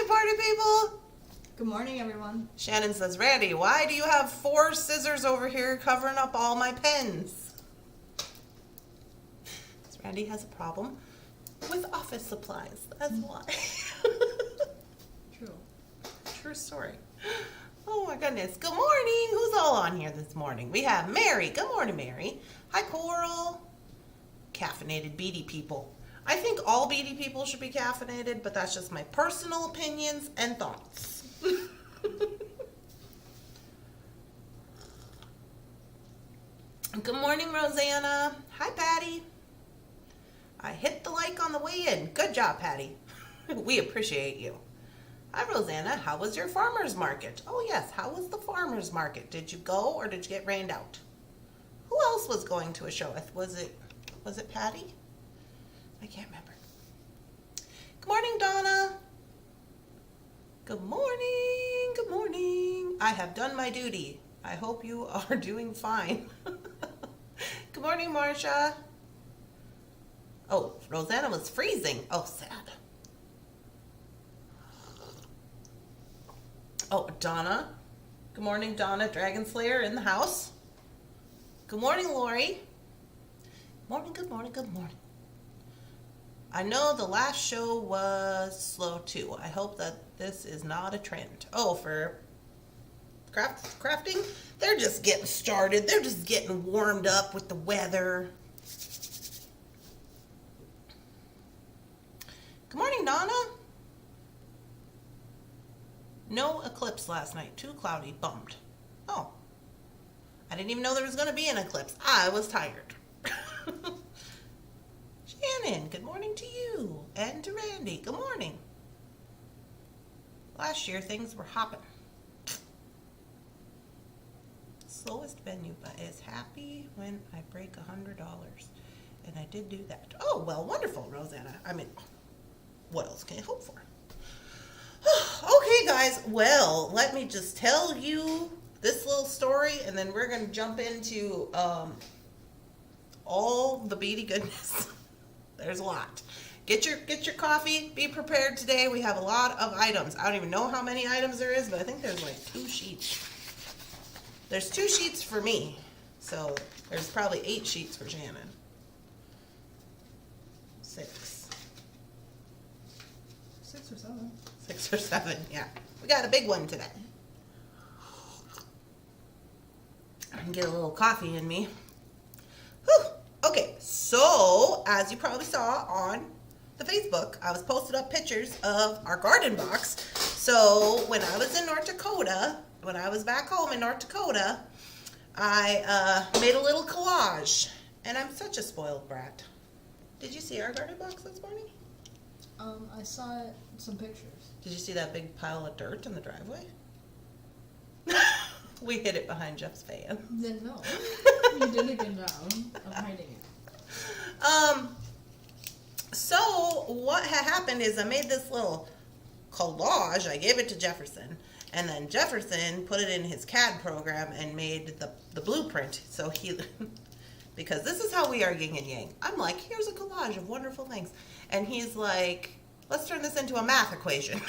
morning, party people. Good morning, everyone. Shannon says, Randy, why do you have 4 scissors over here covering up all my pens? Because Randy has a problem with office supplies. That's why. True story. Oh my goodness. Good morning. Who's all on here this morning? We have Mary. Good morning, Mary. Hi, Coral. Caffeinated beady people. I think all beady people should be caffeinated, but that's just my personal opinions and thoughts. Good morning, Rosanna. Hi, Patty. I hit the like on the way in. Good job, Patty. We appreciate you. Hi, Rosanna. How was your farmer's market? Oh, yes. How was the farmer's market? Did you go or did you get rained out? Who else was going to a show? Was it Patty? I can't remember. Good morning, Donna. Good morning. Good morning. I have done my duty. I hope you are doing fine. Good morning, Marcia. Oh, Rosanna was freezing. Oh, sad. Oh, Donna. Good morning, Donna, Dragon Slayer in the house. Good morning, Lori. Morning, good morning, good morning. I know the last show was slow too. I hope that this is not a trend. Oh, for crafting? They're just getting started. They're just getting warmed up with the weather. Good morning, Donna. No eclipse last night. Too cloudy. Bummed. Oh. I didn't even know there was going to be an eclipse. I was tired. Shannon, good morning to you. And to Randy, good morning. Last year, things were hopping. Slowest venue, but is happy when I break $100. And I did do that. Oh, well, wonderful, Rosanna. I mean, what else can you hope for? Okay, guys. Well, let me just tell you this little story, and then we're going to jump into all the beady goodness. There's a lot. Get your coffee. Be prepared today. We have a lot of items. I don't even know how many items there is, but I think there's like 2 sheets. There's 2 sheets for me, so there's probably 8 sheets for Shannon. 6. 6 or 7. 6 or 7, yeah. We got a big one today. I can get a little coffee in me. Whew. Okay, so as you probably saw on the Facebook, I was posted up pictures of our garden box. So when I was in North Dakota, when I was back home in North Dakota, I made a little collage. And I'm such a spoiled brat. Did you see our garden box this morning? I saw some pictures. Did you see that big pile of dirt in the driveway? We hid it behind Jeff's fan. Then no. You did a good job of hiding it. So what had happened is I made this little collage. I gave it to Jefferson, and then Jefferson put it in his CAD program and made the blueprint. So he, because this is how we are yin and yang. I'm like, here's a collage of wonderful things. And he's like, let's turn this into a math equation.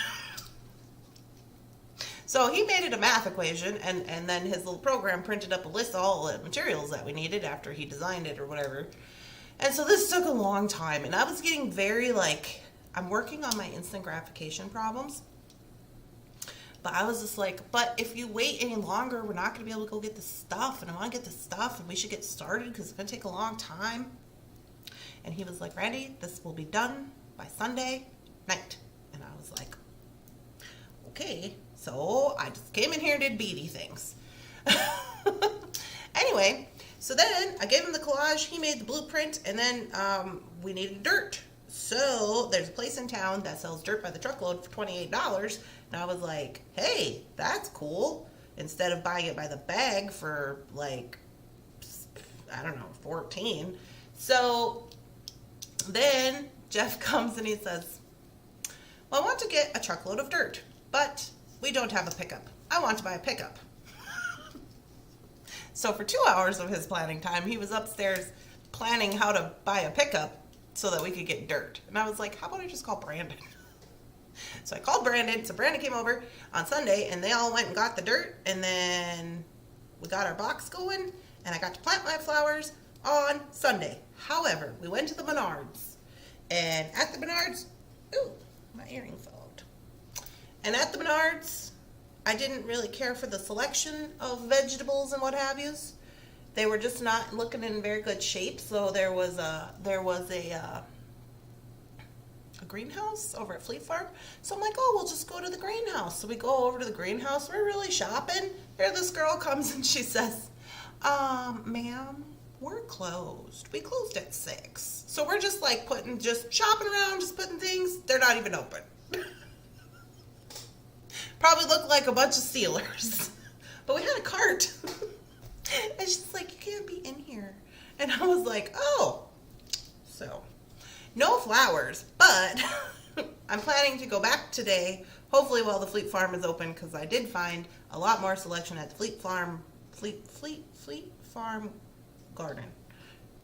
So he made it a math equation, and then his little program printed up a list of all the materials that we needed after he designed it or whatever. And so this took a long time, and I was getting very like, I'm working on my instant gratification problems. But I was just like, but if you wait any longer, we're not going to be able to go get the stuff, and I want to get the stuff, and we should get started because it's going to take a long time. And he was like, Randy, this will be done by Sunday night. And I was like, okay. So I just came in here and did beady things. Anyway, so then I gave him the collage. He made the blueprint, and then we needed dirt. So there's a place in town that sells dirt by the truckload for $28. And I was like, hey, that's cool. Instead of buying it by the bag for like, I don't know, 14. So then Jeff comes and he says, well, I want to get a truckload of dirt, but we don't have a pickup. I want to buy a pickup. So for 2 hours of his planning time, he was upstairs planning how to buy a pickup so that we could get dirt. And I was like, how about I just call Brandon? So I called Brandon. So Brandon came over on Sunday, and they all went and got the dirt, and then we got our box going, and I got to plant my flowers on Sunday. However, we went to the Menards, and at the Menards, ooh, my earring fell out. And at the Menards, I didn't really care for the selection of vegetables and what have yous. They were just not looking in very good shape. So there was a greenhouse over at Fleet Farm. So I'm like, oh, we'll just go to the greenhouse. So we go over to the greenhouse. We're really shopping. There this girl comes and she says, ma'am, we're closed. We closed at 6. So we're just like just shopping around, just putting things. They're not even open. Probably look like a bunch of sealers. But we had a cart. And she's like, you can't be in here. And I was like, oh. So, no flowers. But I'm planning to go back today, hopefully while the Fleet Farm is open, because I did find a lot more selection at the Fleet Farm Garden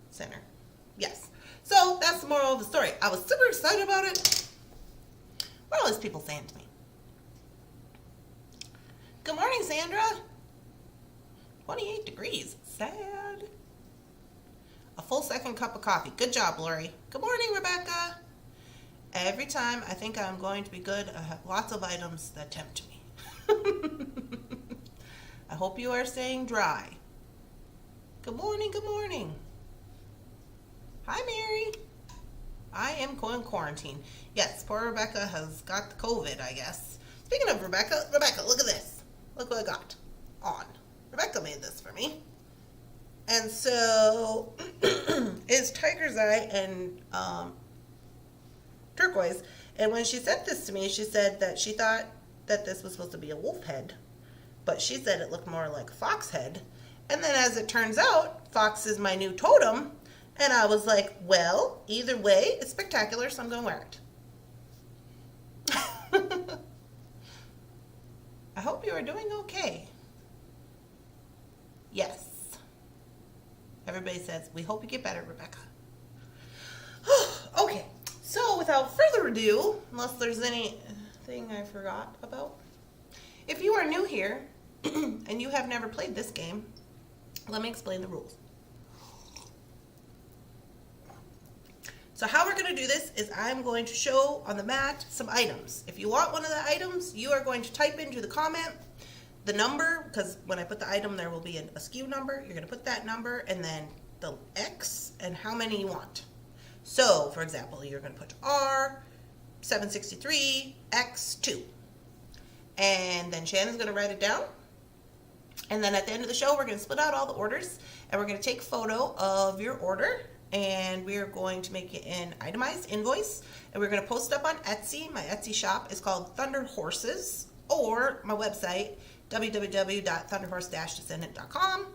Center. Yes. So, that's the moral of the story. I was super excited about it. What are all these people saying to me? Good morning, Sandra. 28 degrees. Sad. A full second cup of coffee. Good job, Lori. Good morning, Rebecca. Every time I think I'm going to be good, I have lots of items that tempt me. I hope you are staying dry. Good morning, good morning. Hi, Mary. I am going quarantine. Yes, poor Rebecca has got the COVID, I guess. Speaking of Rebecca, look at this. Look what I got on. Rebecca made this for me. And so it's Tiger's Eye and turquoise. And when she sent this to me, she said that she thought that this was supposed to be a wolf head. But she said it looked more like a fox head. And then as it turns out, fox is my new totem. And I was like, well, either way, it's spectacular, so I'm going to wear it. I hope you are doing okay. Yes. Everybody says, we hope you get better, Rebecca. Okay, so without further ado, unless there's anything I forgot about, if you are new here and you have never played this game, let me explain the rules. So how we're going to do this is I'm going to show on the mat some items. If you want one of the items, you are going to type into the comment the number, because when I put the item, there will be a SKU number. You're going to put that number and then the X and how many you want. So, for example, you're going to put R763X2. And then Shannon's going to write it down. And then at the end of the show, we're going to split out all the orders. And we're going to take a photo of your order. And we are going to make it an itemized invoice. And we're going to post it up on Etsy. My Etsy shop is called Thunderhorses. Or my website, www.thunderhorse-descendant.com.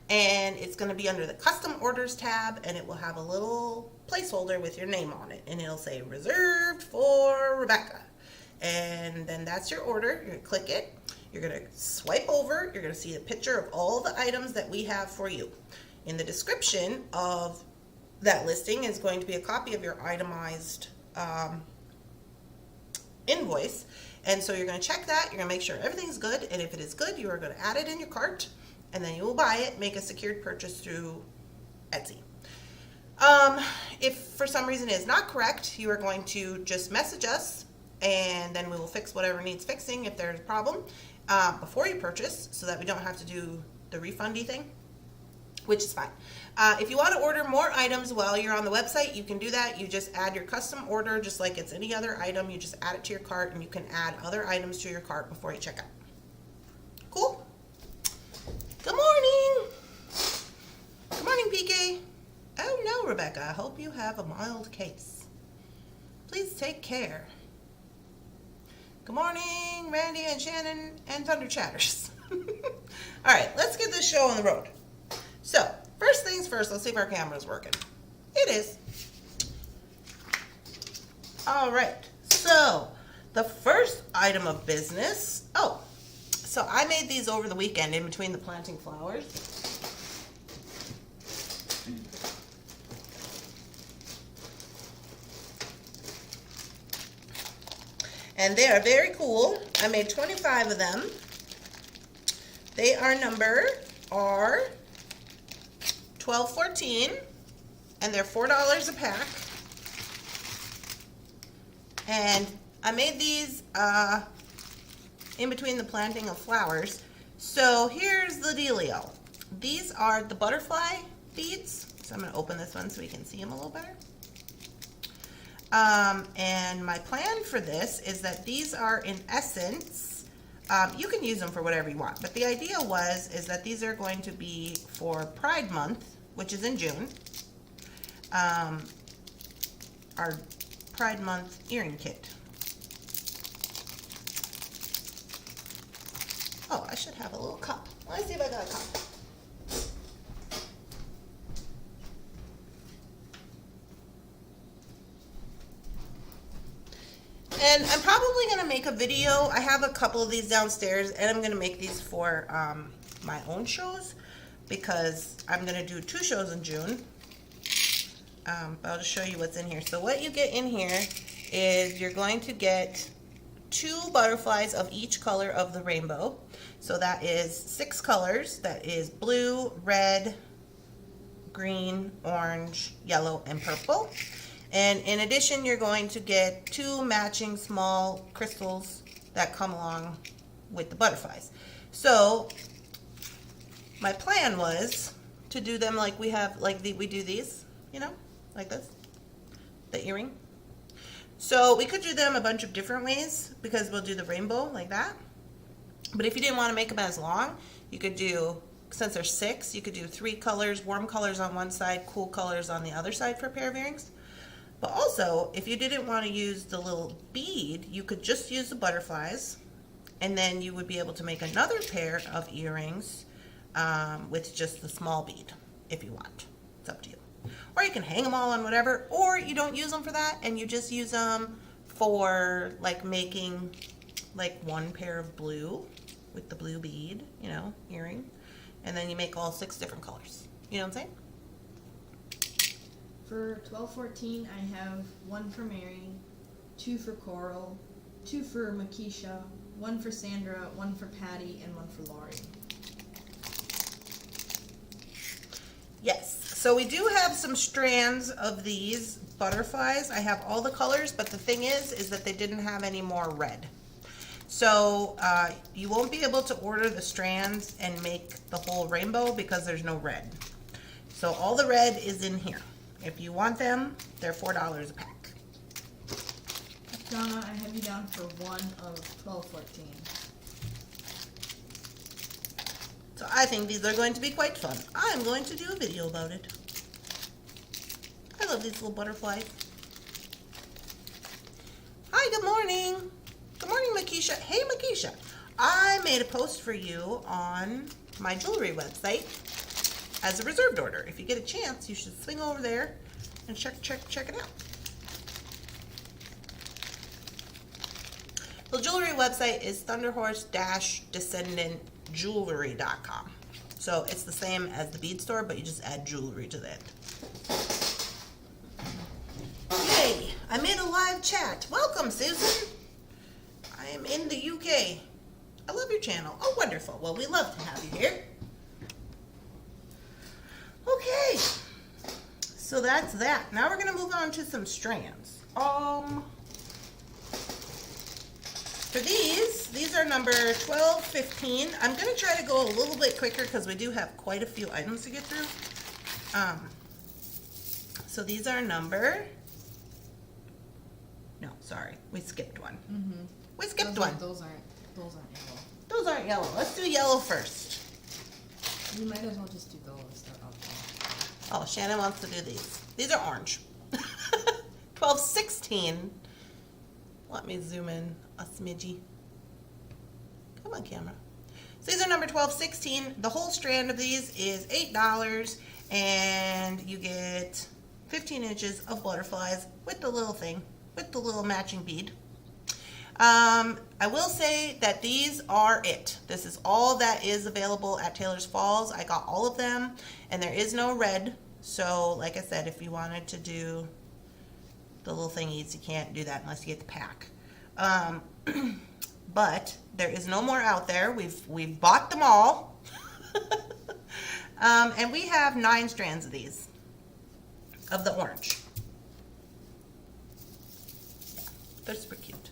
And it's going to be under the custom orders tab, and it will have a little placeholder with your name on it, and it'll say reserved for Rebecca. And then that's your order. You're going to click it. You're going to swipe over. You're going to see a picture of all the items that we have for you. In the description of that listing is going to be a copy of your itemized invoice. And so you're going to check that. You're going to make sure everything's good. And if it is good, you are going to add it in your cart. And then you will buy it, make a secured purchase through Etsy. If for some reason it is not correct, you are going to just message us. And then we will fix whatever needs fixing if there's a problem before you purchase, so that we don't have to do the refundy thing, which is fine. If you want to order more items while you're on the website, you can do that. You just add your custom order just like it's any other item. You just add it to your cart, and you can add other items to your cart before you check out. Cool? Good morning. Good morning, PK. Oh no, Rebecca. I hope you have a mild case. Please take care. Good morning, Randy and Shannon and Thunder Chatters. All right, let's get this show on the road. So, first things first, let's see if our camera's working. It is. All right, so the first item of business. Oh, so I made these over the weekend in between the planting flowers. And they are very cool. I made 25 of them. They are number R1214, and they're $4 a pack. And I made these in between the planting of flowers. So here's the dealio. These are the butterfly beads. So I'm going to open this one so we can see them a little better. And my plan for this is that these are in essence, you can use them for whatever you want, but the idea is that these are going to be for Pride Month, which is in June. Our Pride Month earring kit. Oh, I should have a little cup. Let's see if I got a cup. And I'm probably going to make a video. I have a couple of these downstairs, and I'm going to make these for my own shows, because I'm going to do 2 shows in June. But I'll just show you what's in here. So what you get in here is you're going to get 2 butterflies of each color of the rainbow. So that is 6 colors. That is blue, red, green, orange, yellow, and purple. And in addition, you're going to get 2 matching small crystals that come along with the butterflies. So my plan was to do them like we have, we do these, you know, like this, the earring. So we could do them a bunch of different ways, because we'll do the rainbow like that. But if you didn't want to make them as long, you could do, since there's 6, you could do 3 colors, warm colors on one side, cool colors on the other side for a pair of earrings. But also, if you didn't want to use the little bead, you could just use the butterflies, and then you would be able to make another pair of earrings with just the small bead, if you want. It's up to you. Or you can hang them all on whatever, or you don't use them for that, and you just use them for like making like 1 pair of blue with the blue bead, you know, earring, and then you make all 6 different colors. You know what I'm saying? For 1214, I have 1 for Mary, 2 for Coral, 2 for Makisha, 1 for Sandra, 1 for Patty, and 1 for Laurie. Yes. So we do have some strands of these butterflies. I have all the colors, but the thing is that they didn't have any more red. So you won't be able to order the strands and make the whole rainbow because there's no red. So all the red is in here. If you want them, they're $4 a pack. Donna, I have you down for 1 of 1214. So I think these are going to be quite fun. I'm going to do a video about it. I love these little butterflies. Hi, good morning. Good morning, Makisha. Hey, Makisha. I made a post for you on my jewelry website as a reserved order. If you get a chance, you should swing over there and check it out. The jewelry website is Thunderhorse-Descendant jewelry.com. So it's the same as the Bead Store, but you just add jewelry to that. Yay! I made a live chat. Welcome, Susan. I am in the UK. I love your channel. Oh, wonderful. Well, we love to have you here. Okay. So that's that. Now we're going to move on to some strands. For these are number 1215. I'm going to try to go a little bit quicker because we do have quite a few items to get through. So these are number, no, sorry, we skipped one. Mm-hmm. We skipped one. Those aren't yellow. Those aren't yellow. Let's do yellow first. You might as well just do those. They're up there. Oh, Shannon wants to do these. These are orange. 1216. Let me zoom in a smidgy. Come on, camera. So these are number 1216. The whole strand of these is $8, and you get 15 inches of butterflies with the little thing, with the little matching bead. I will say that these are it. This is all that is available at Taylor's Falls. I got all of them, and there is no red. So, like I said, if you wanted to do the little thingies, you can't do that unless you get the pack. But there is no more out there. We've bought them all. And we have 9 strands of these, of the orange. Yeah, they're super cute.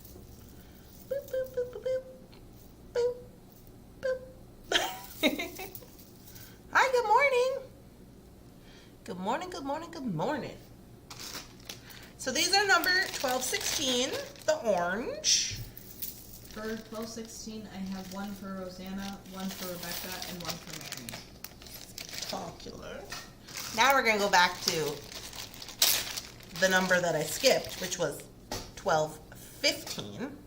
Boop, boop, boop, boop, boop, boop, boop. Hi, good morning. Good morning, good morning, good morning. So these are number 1216, the orange. For 1216, I have one for Rosanna, one for Rebecca, and one for Mary. Popular. Now we're going to go back to the number that I skipped, which was 1215.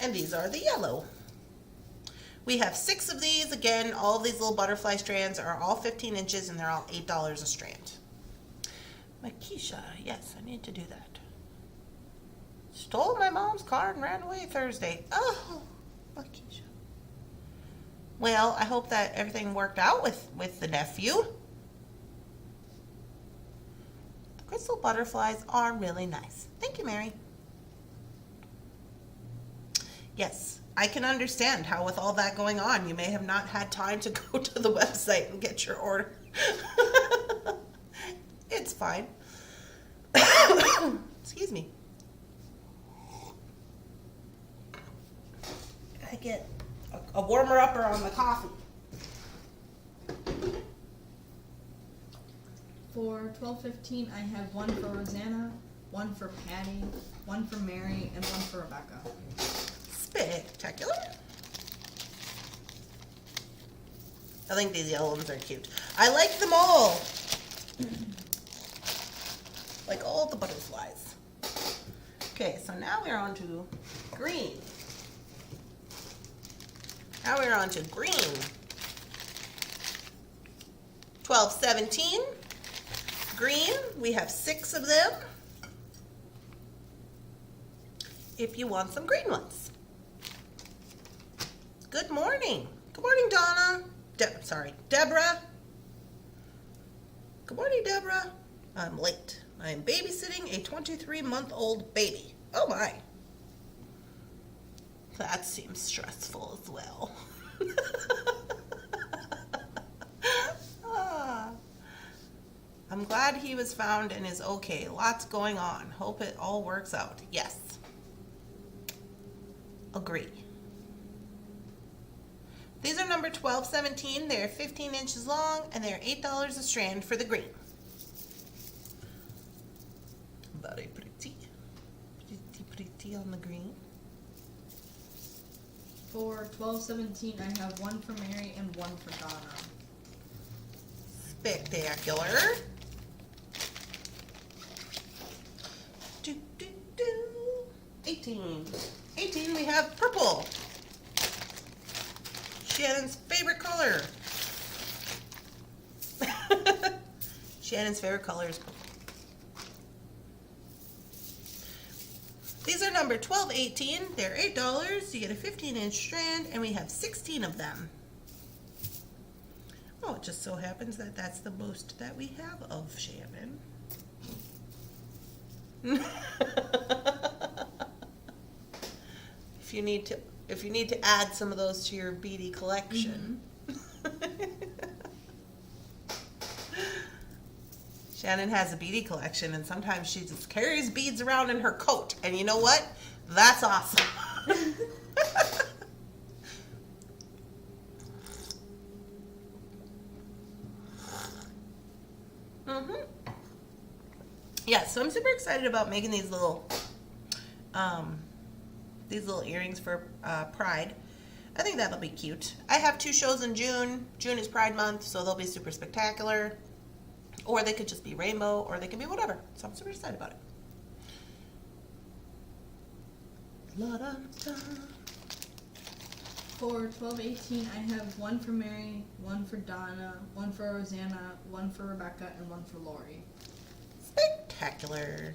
And these are the yellow. We have 6 of these. Again, all of these little butterfly strands are all 15 inches and they're all $8 a strand. Makisha, yes, I need to do that. Stole my mom's car and ran away Thursday. Oh, Makisha. Well, I hope that everything worked out with the nephew. The crystal butterflies are really nice. Thank you, Mary. Yes, I can understand how with all that going on, you may have not had time to go to the website and get your order. It's fine. Excuse me. I get a warmer upper on the coffee. For 1215, I have one for Rosanna, one for Patty, one for Mary, and one for Rebecca. Spectacular. I think these yellow ones are cute. I like them all. Like all the butterflies. Okay, so now we're on to green. Now we're on to green. 1217. Green, we have 6 of them. If you want some green ones. Good morning. Good morning, Donna. Deborah. Good morning, Deborah. I'm late. I'm babysitting a 23-month-old baby. Oh my. That seems stressful as well. I'm glad he was found and is okay. Lots going on. Hope it all works out. Yes. Agree. These are number 1217. They're 15 inches long and they're $8 a strand for the green. Very pretty. Pretty on the green. For 1217, I have one for Mary and one for Donna. Spectacular. 18. 18, we have purple. Shannon's favorite color. Shannon's favorite color is purple. These are number 1218. They're $8. You get a 15-inch strand, and we have 16 of them. Oh, it just so happens that that's the most that we have of Shannon. If you need to add some of those to your beady collection. Mm-hmm. Shannon has a beady collection, and sometimes she just carries beads around in her coat. And you know what? That's awesome. Mm-hmm. Yeah, so I'm super excited about making these little earrings for Pride. I think that'll be cute. I have 2 shows in June. June is Pride Month, so they'll be super spectacular. Or they could just be rainbow, or they can be whatever. So I'm super excited about it. For 1218, I have one for Mary, one for Donna, one for Rosanna, one for Rebecca, and one for Lori. Spectacular.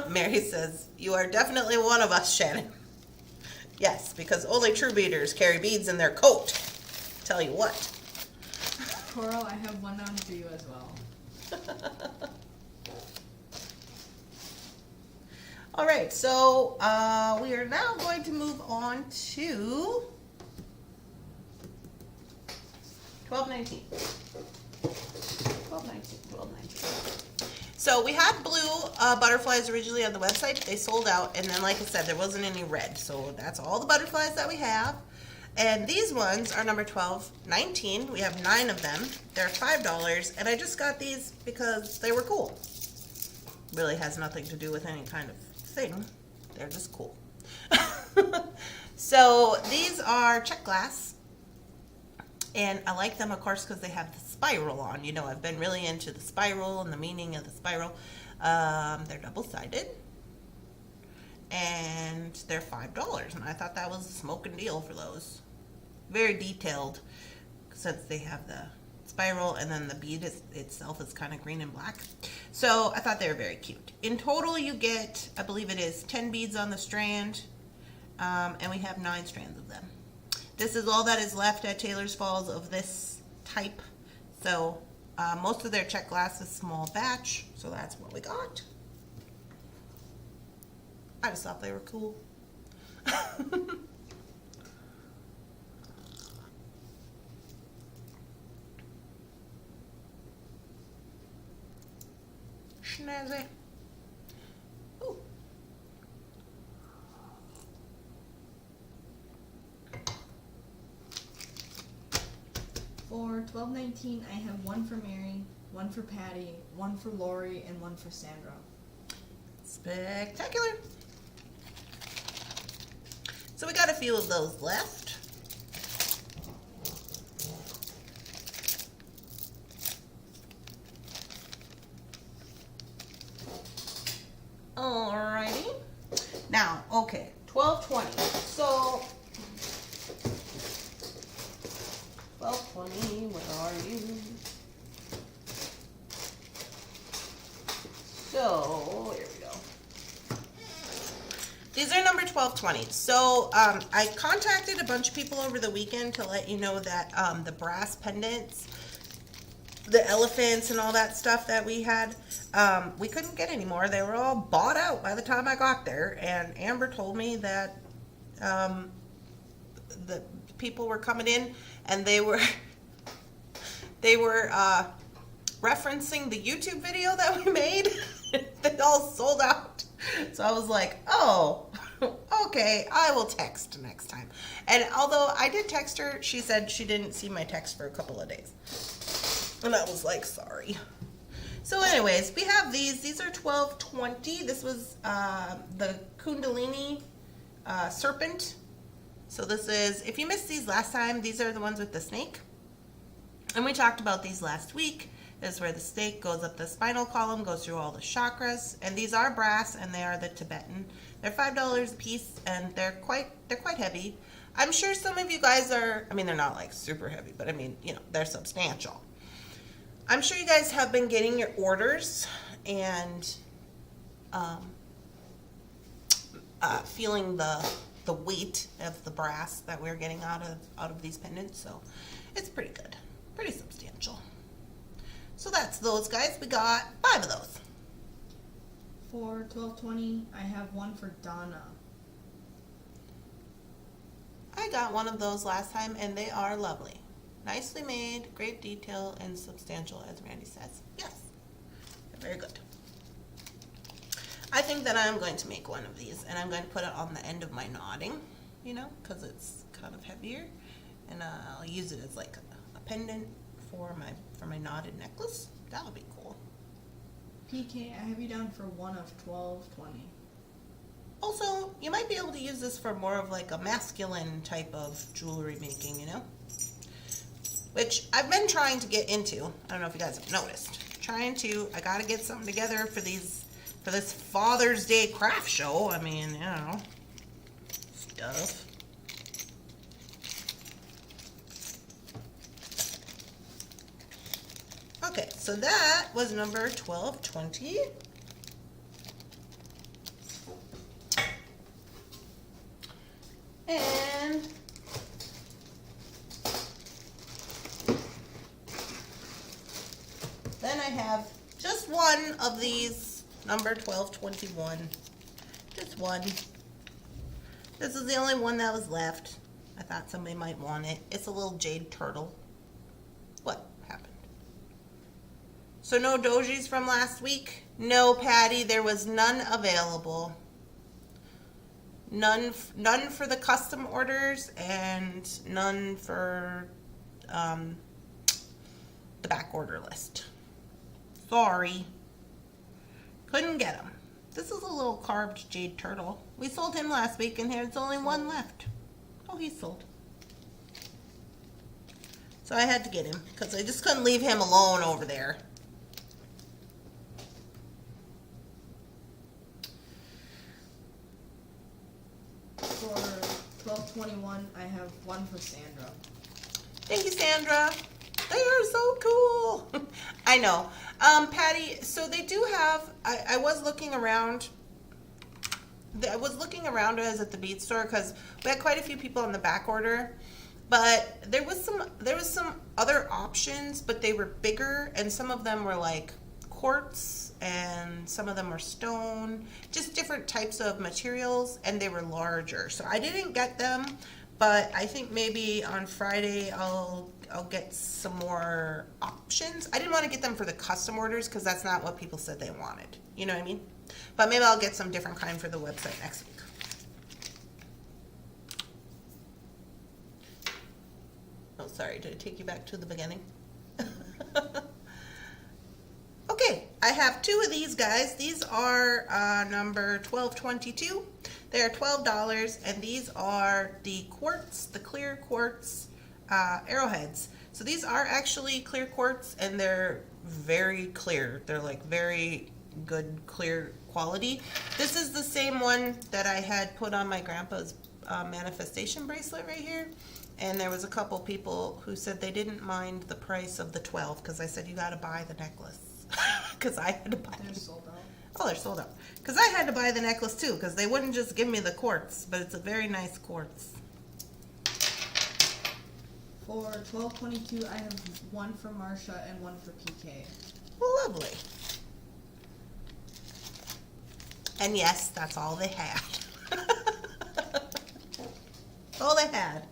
Mary says, "You are definitely one of us, Shannon." Yes, because only true beaders carry beads in their coat. Tell you what. Coral, I have one on for you as well. All right, so we are now going to move on to 1219. 1219, 1219. So we had blue butterflies originally on the website, but they sold out, and then like I said, there wasn't any red, so that's all the butterflies that we have. And these ones are number 1219. We have 9 of them. They're $5, and I just got these because they were cool. Really has nothing to do with any kind of thing. They're just cool. So these are check glass, and I like them, of course, because they have the spiral on. You know, I've been really into the spiral and the meaning of the spiral. They're double-sided, and they're $5, and I thought that was a smoking deal for those. Very detailed, since they have the spiral, and then the bead itself is kind of green and black. So I thought they were very cute. In total, you get, I believe it is 10 beads on the strand, and we have 9 strands of them. This is all that is left at Taylor's Falls of this type. So most of their check glass is small batch, so that's what we got. I just thought they were cool. Snazzy. Ooh. For 1219, I have 1 for Mary, 1 for Patty, 1 for Lori, and 1 for Sandra. Spectacular. So we got a few of those left. Alrighty. Now, okay, 1220. So 1220, where are you? So here we go. These are number 1220. So I contacted a bunch of people over the weekend to let you know that the brass pendants, the elephants and all that stuff that we had, we couldn't get anymore. They were all bought out by the time I got there, and Amber told me that the people were coming in and they were referencing the YouTube video that we made. They all sold out. So I was like, oh, okay, I will text next time. And although I did text her, she said she didn't see my text for a couple of days. And I was like, sorry. So anyways, we have these. These are 1220. This was the Kundalini Serpent. So this is, if you missed these last time, these are the ones with the snake. And we talked about these last week. This is where the snake goes up the spinal column, goes through all the chakras. And these are brass, and they are the Tibetan. They're $5 a piece, and they're quite heavy. I'm sure some of you guys are, I mean, they're not like super heavy, but I mean, you know, they're substantial. I'm sure you guys have been getting your orders and feeling the weight of the brass that we're getting out of these pendants. So it's pretty good, pretty substantial. So that's those guys. We got 5 of those. For 1220, I have 1 for Donna. I got one of those last time, and they are lovely. Nicely made, great detail, and substantial, as Randy says. Yes, they're very good. I think that I'm going to make one of these, and I'm going to put it on the end of my knotting, you know, because it's kind of heavier, and I'll use it as like a pendant for my knotted necklace. That would be cool. PK, I have you down for 1 of 1220. Also, you might be able to use this for more of like a masculine type of jewelry making, you know? Which I've been trying to get into. I don't know if you guys have noticed. I gotta get something together for this Father's Day craft show. I mean, you know, stuff. Okay, so that was number 1220. And then I have just one of these, number 1221. Just one. This is the only one that was left. I thought somebody might want it. It's a little jade turtle. What happened? So no dojis from last week? No, Patty, there was none available. None for the custom orders and none for the back order list. Sorry. Couldn't get them. This is a little carved jade turtle. We sold him last week and there's only one left. Oh, he's sold. So I had to get him because I just couldn't leave him alone over there. For 1221, I have one for Sandra. Thank you, Sandra. They are so cool. I know. Patty, so they do have, I was looking around. I was looking around as at the Bead Store because we had quite a few people on the back order. But there was some other options, but they were bigger, and some of them were like quartz, and some of them were stone, just different types of materials, and they were larger. So I didn't get them, but I think maybe on Friday I'll get some more options. I didn't want to get them for the custom orders because that's not what people said they wanted. You know what I mean? But maybe I'll get some different kind for the website next week. Oh, sorry, did I take you back to the beginning? Okay, I have two of these guys. These are number 1222. They are $12, and these are the quartz, the clear quartz arrowheads. So these are actually clear quartz, and they're very clear. They're like very good clear quality. This is the same one that I had put on my grandpa's manifestation bracelet right here. And there was a couple people who said they didn't mind the price of the 12 because I said you got to buy the necklace because I had to buy. They're sold out. Oh, they're sold out because I had to buy the necklace too because they wouldn't just give me the quartz, but it's a very nice quartz. For 1222, I have one for Marsha and one for PK. Well, lovely. And yes, that's all they had. All they had.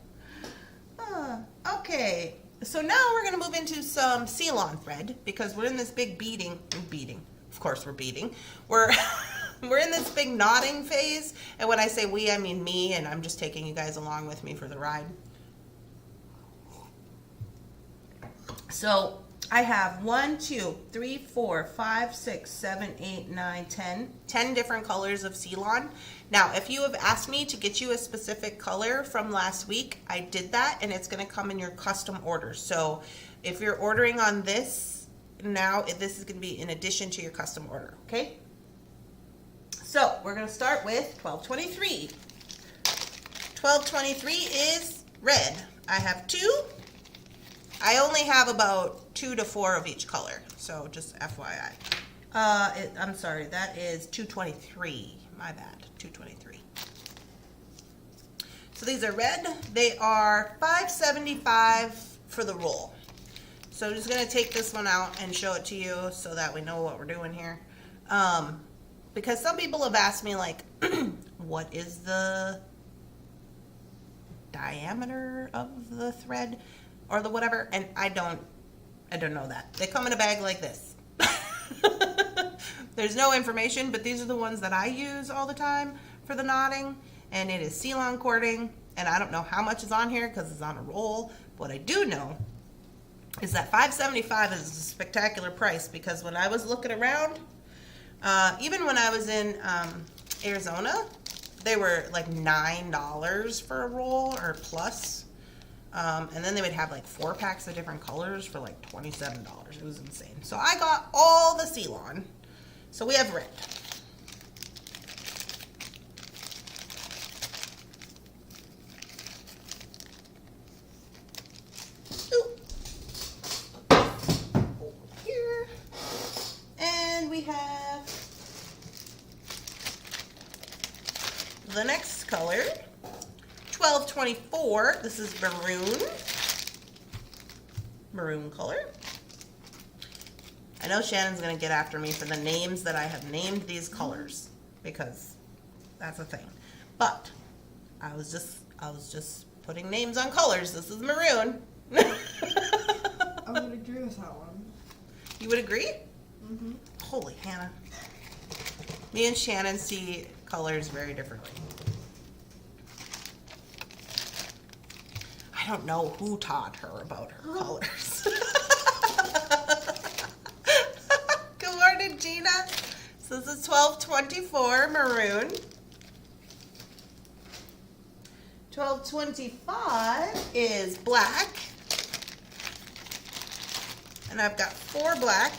Okay, so now we're going to move into some Ceylon thread because we're in this big beading. Of course we're beading. We're in this big knotting phase, and when I say we, I mean me, and I'm just taking you guys along with me for the ride. So I have 1, 2, 3, 4, 5, 6, 7, 8, 9, 10 different colors of Ceylon. Now, if you have asked me to get you a specific color from last week, I did that, and it's going to come in your custom order. So if you're ordering on this, now this is going to be in addition to your custom order, okay? So we're going to start with 1223. 1223 is red. I have 2. I only have about 2 to 4 of each color, so just FYI. I'm sorry, that is 223. My bad, 223. So these are red. They are $5.75 for the roll. So I'm just gonna take this one out and show it to you so that we know what we're doing here. Because some people have asked me like, what is the diameter of the thread? Or the whatever, and I don't know that. They come in a bag like this. There's no information, but these are the ones that I use all the time for the knotting, and it is Ceylon cording, and I don't know how much is on here because it's on a roll. What I do know is that $5.75 is a spectacular price because when I was looking around, even when I was in Arizona, they were like $9 for a roll or plus. And then they would have like 4 packs of different colors for like $27. It was insane. So I got all the Ceylon. So we have red. Over here. And we have the next color. 1224, this is maroon color. I know Shannon's going to get after me for the names that I have named these colors because That's a thing. But I was just putting names on colors. This is maroon. I would agree with that one. You would agree? Mm-hmm. Holy Hannah. Me and Shannon see colors very differently. I don't know who taught her about her colors. Good morning, Gina. So this is 1224 maroon. 1225 is black. And I've got 4 black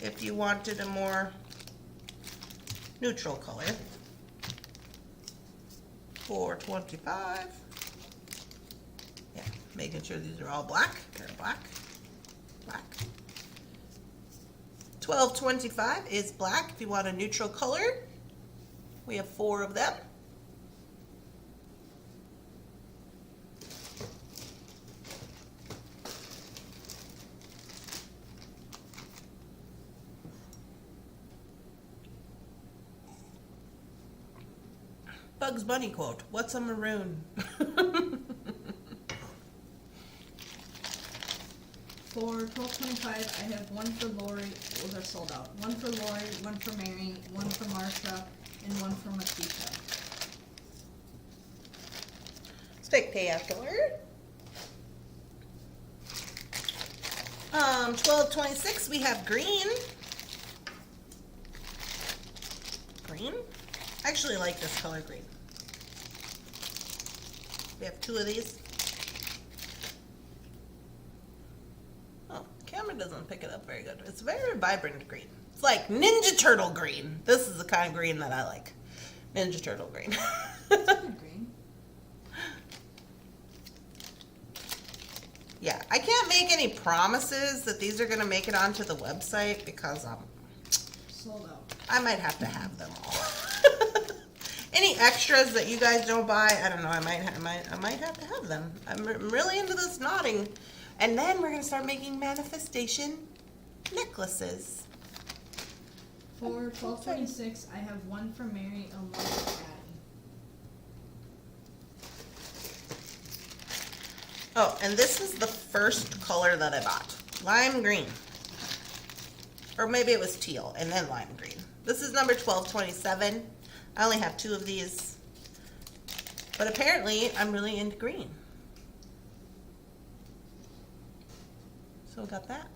if you wanted a more neutral color. 425. Yeah, making sure these are all black. They're black. Black. 1225 is black if you want a neutral color. We have 4 of them. Bugs Bunny quote, what's a maroon? For 1225, I have one for Lori. Those are sold out. One for Lori, one for Mary, one for Marsha, and one for Makisha. Spectacular. 1226, we have green. Green? I actually like this color green. We have 2 of these. Oh, camera doesn't pick it up very good. It's very vibrant green. It's like Ninja Turtle green. This is the kind of green that I like. Ninja Turtle green. Green. Yeah, I can't make any promises that these are going to make it onto the website because Sold out. I might have to have them all. Any extras that you guys don't buy, I don't know. I might have to have them. I'm really into this knotting, and then we're gonna start making manifestation necklaces. For 1226, I have one for Mary and one for Patty. Oh, and this is the first color that I bought. Lime green. Or maybe it was teal and then lime green. This is number 1227. I only have 2 of these. But apparently, I'm really into green. So I got that.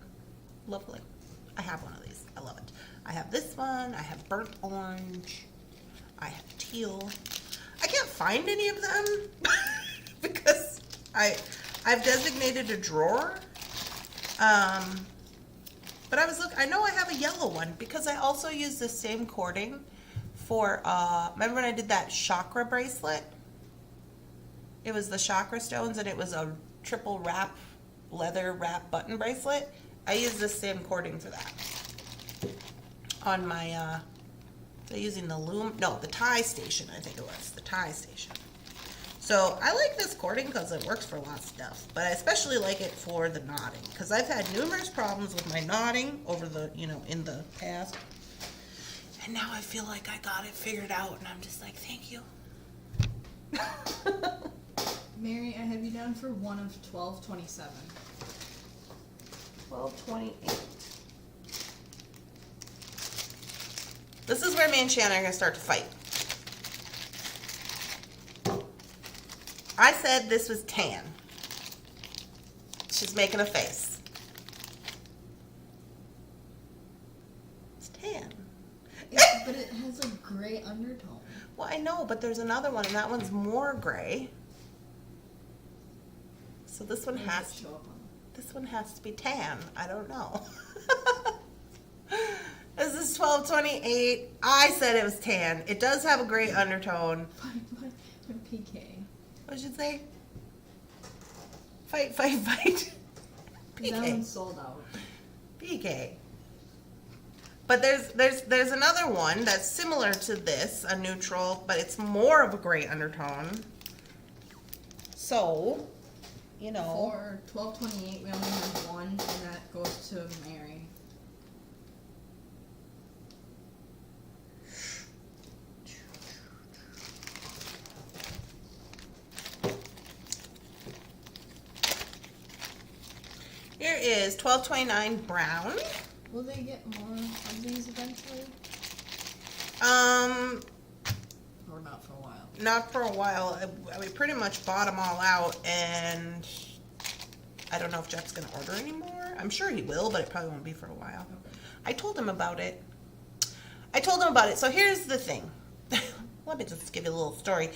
Lovely. I have one of these. I love it. I have this one. I have burnt orange. I have teal. I can't find any of them because I've designated a drawer. But I know I have a yellow one because I also use the same cording for, remember when I did that chakra bracelet? It was the chakra stones and it was a triple wrap, leather wrap button bracelet. I use the same cording for that. On my, using the tie station, I think it was, the tie station. So I like this cording because it works for a lot of stuff, but I especially like it for the knotting because I've had numerous problems with my knotting over the, in the past. And now I feel like I got it figured out and I'm just like, thank you. Mary, I have you down for one of 1227. 1228. This is where me and Shannon are going to start to fight. I said this was tan. She's making a face. It's tan. But it has a gray undertone. Well, I know, but there's another one, and that one's more gray. So this one has to be tan. I don't know. This is 1228. I said it was tan. It does have a gray undertone. PK. What should I say? Fight, fight, fight. PK. That one's sold out. PK. But there's another one that's similar to this, a neutral, but it's more of a gray undertone. So, For 1228, we only have one, and that goes to Mary. is $12.29 brown. Will they get more of these eventually? Or not for a while? Not for a while. We pretty much bought them all out, and I don't know if Jeff's going to order anymore. I'm sure he will, but it probably won't be for a while. Okay. I told him about it. So here's the thing. Let me just give you a little story.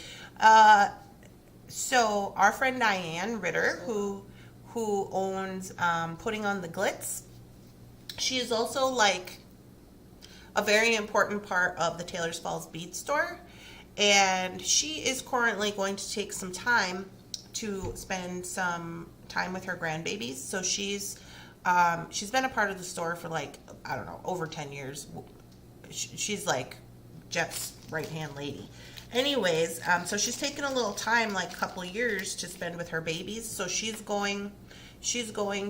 So our friend Diane Ritter, who owns Putting on the Glitz, she is also like a very important part of the Taylor's Falls Bead Store, and she is currently going to take some time to spend some time with her grandbabies. So she's been a part of the store for like, I don't know, over 10 years. She's like Jeff's right-hand lady. Anyways, so she's taken a little time, like a couple of years, to spend with her babies. So she's going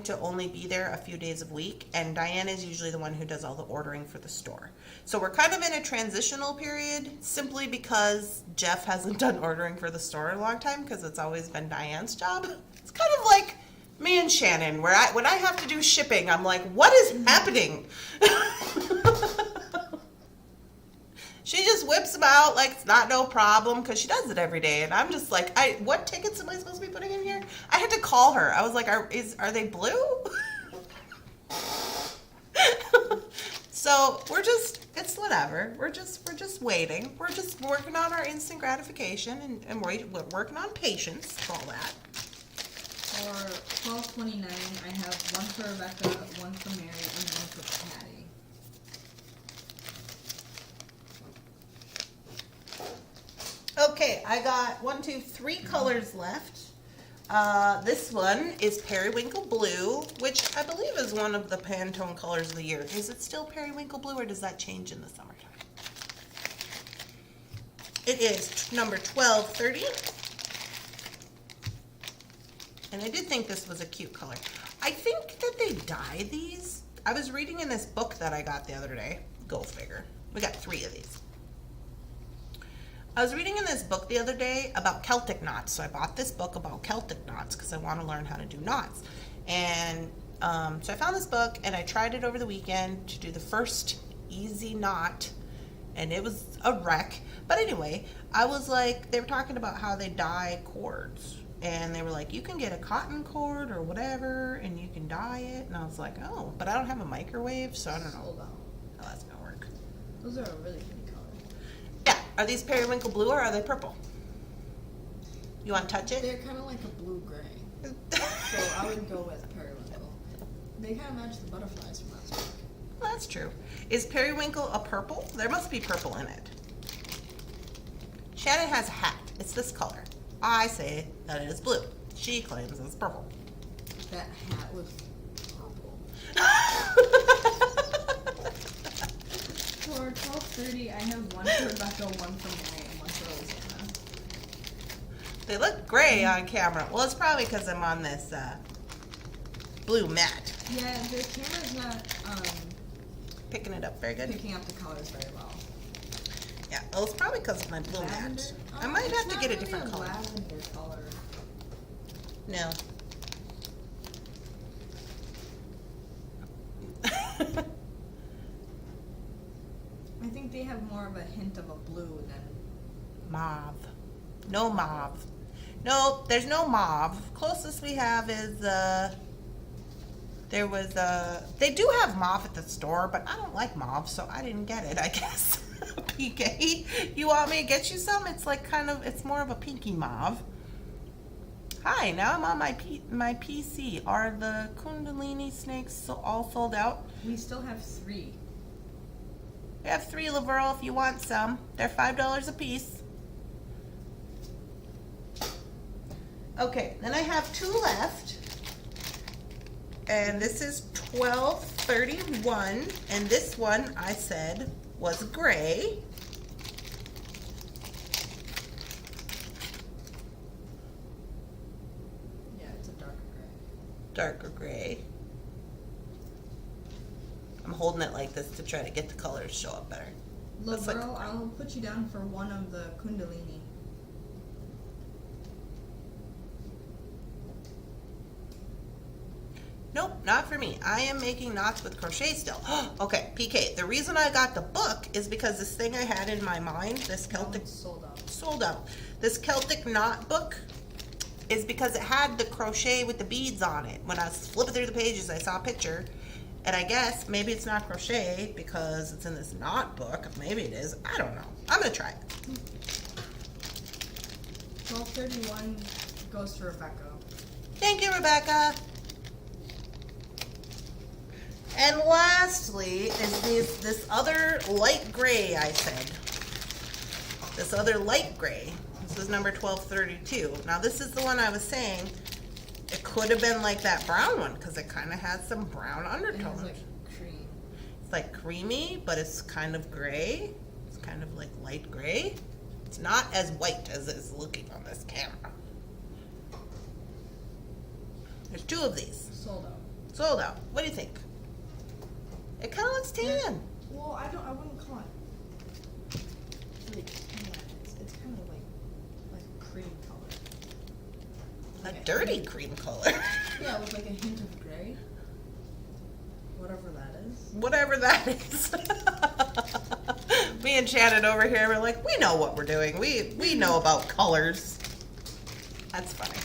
to only be there a few days a week, and Diane is usually the one who does all the ordering for the store. So we're kind of in a transitional period, simply because Jeff hasn't done ordering for the store in a long time, because it's always been Diane's job. It's kind of like me and Shannon, where when I have to do shipping, I'm like, what is happening? She just whips them out like it's not no problem, because she does it every day. And I'm just like, what tickets am I supposed to be putting in here? I had to call her. I was like, are they blue? So it's whatever. We're just waiting. We're just working on our instant gratification and we're working on patience for all that. For $12.29, I have one for Rebecca, one for Mary, and one for Patty. Okay, I got 3 colors left. This one is Periwinkle Blue, which I believe is one of the Pantone colors of the year. Is it still Periwinkle Blue, or does that change in the summertime? It is number 1230. And I did think this was a cute color. I think that they dye these. I was reading in this book that I got the other day. Go figure. We got 3 of these. I was reading in this book the other day about Celtic knots. So I bought this book about Celtic knots because I want to learn how to do knots. And so I found this book and I tried it over the weekend to do the first easy knot. And it was a wreck. But anyway, I was like, they were talking about how they dye cords. And they were like, you can get a cotton cord or whatever and you can dye it. And I was like, oh, but I don't have a microwave, so I don't know how that's going to work. Those are a really pretty color. Yeah. Are these Periwinkle Blue or are they purple? You want to touch it? They're kind of like a blue-gray. So I would go with Periwinkle. They kind of match the butterflies from last week. Well, that's true. Is Periwinkle a purple? There must be purple in it. Shannon has a hat. It's this color. I say that it is blue. She claims it's purple. That hat was purple. For $12.30, I have one for Rebecca, one for Mary, and one for Rosanna. They look gray on camera. Well, it's probably because I'm on this blue mat. Yeah, the camera's not Picking it up very good. picking up the colors very well. Yeah, well, it's probably because of my blue Lavender? mat. I might It's have to not get a really different color. Lavender color. No. I think they have more of a hint of a blue than. Mauve. No mauve. Nope, there's no mauve. Closest we have is they do have mauve at the store, but I don't like mauve, so I didn't get it, I guess. PK, you want me to get you some? It's like it's more of a pinky mauve. Hi, now I'm on my PC. Are the Kundalini snakes all sold out? We still have 3. We have 3, Laverl, if you want some. They're $5 a piece. Okay, then I have 2 left. And this is $12.31. And this one I said was gray. Yeah, it's a darker gray. Darker gray. I'm holding it like this to try to get the colors show up better. Looks like Laverl, I'll put you down for one of the Kundalini. Nope, not for me. I am making knots with crochet still. Okay, PK, the reason I got the book is because this thing I had in my mind, this Celtic... Sold out. Sold out. This Celtic knot book is because it had the crochet with the beads on it. When I was flipping through the pages, I saw a picture. And I guess maybe it's not crochet because it's in this knot book. Maybe it is. I don't know. I'm going to try it. 1231 goes to Rebecca. Thank you, Rebecca. And lastly is this other light gray I said. This other light gray. This is number 1232. Now this is the one I was saying. It could have been like that brown one because it kind of has some brown undertones. It's like cream. It's like creamy, but it's kind of gray. It's kind of like light gray. It's not as white as it's looking on this camera. There's two of these. Sold out. Sold out. What do you think? It kind of looks tan. Well, I wouldn't call it. Like, it's kind of like cream color. A dirty cream color. Yeah, with like a hint of gray. Whatever that is. Whatever that is. Me and Shannon over here, we're like, we know what we're doing. We know about colors. That's funny.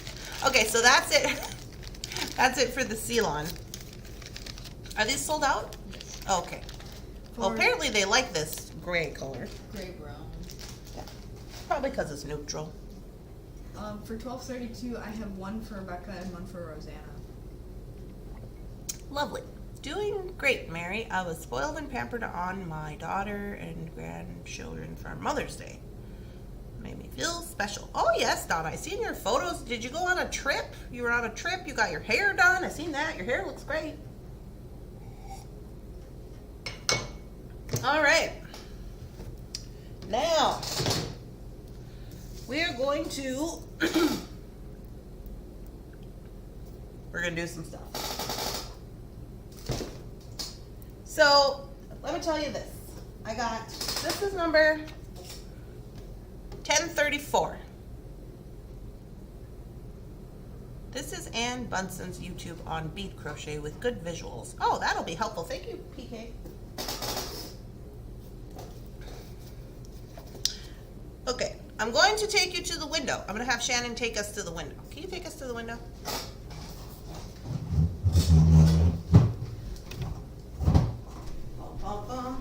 Okay, so that's it. That's it for the Ceylon. Are these sold out? Yes. Okay. Well, apparently they like this gray color. Gray brown. Yeah. Probably because it's neutral. For 1232, I have one for Rebecca and one for Rosanna. Lovely. Doing great, Mary. I was spoiled and pampered on my daughter and grandchildren for Mother's Day. Made me feel special. Oh yes, Donna, I seen your photos. Did you go on a trip? You were on a trip, you got your hair done. I seen that. Your hair looks great. All right. Now, we are going to we're going to do some stuff. So, let me tell you this. This is number 1034. This is Ann Bunson's YouTube on bead crochet with good visuals. Oh, that'll be helpful. Thank you, PK. Okay, I'm going to take you to the window. I'm going to have Shannon take us to the window. Can you take us to the window?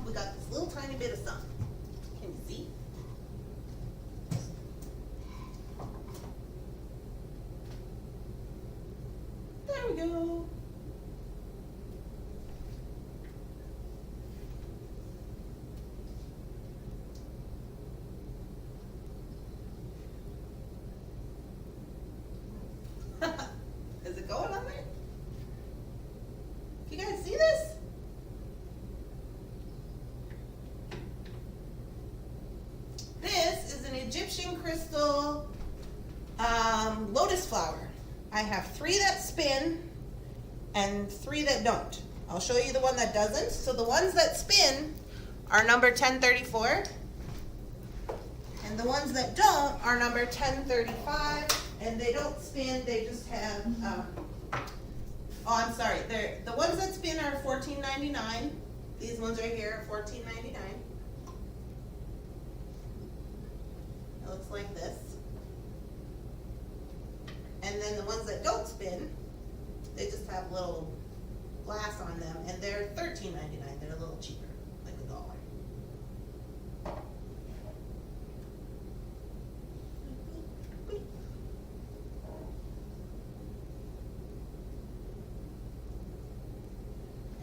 We got this little tiny bit of sun. Can you see? There we go. Is it going on there? You guys see this? This is an Egyptian crystal lotus flower. I have 3 that spin and 3 that don't. I'll show you the one that doesn't. So the ones that spin are number 1034. And the ones that don't are number 1035. And they don't spin, they just have, oh, I'm sorry. The ones that spin are $14.99. These ones right here are $14.99. It looks like this. And then the ones that don't spin, they just have little glass on them, and they're $13.99. They're a little cheaper, like $1.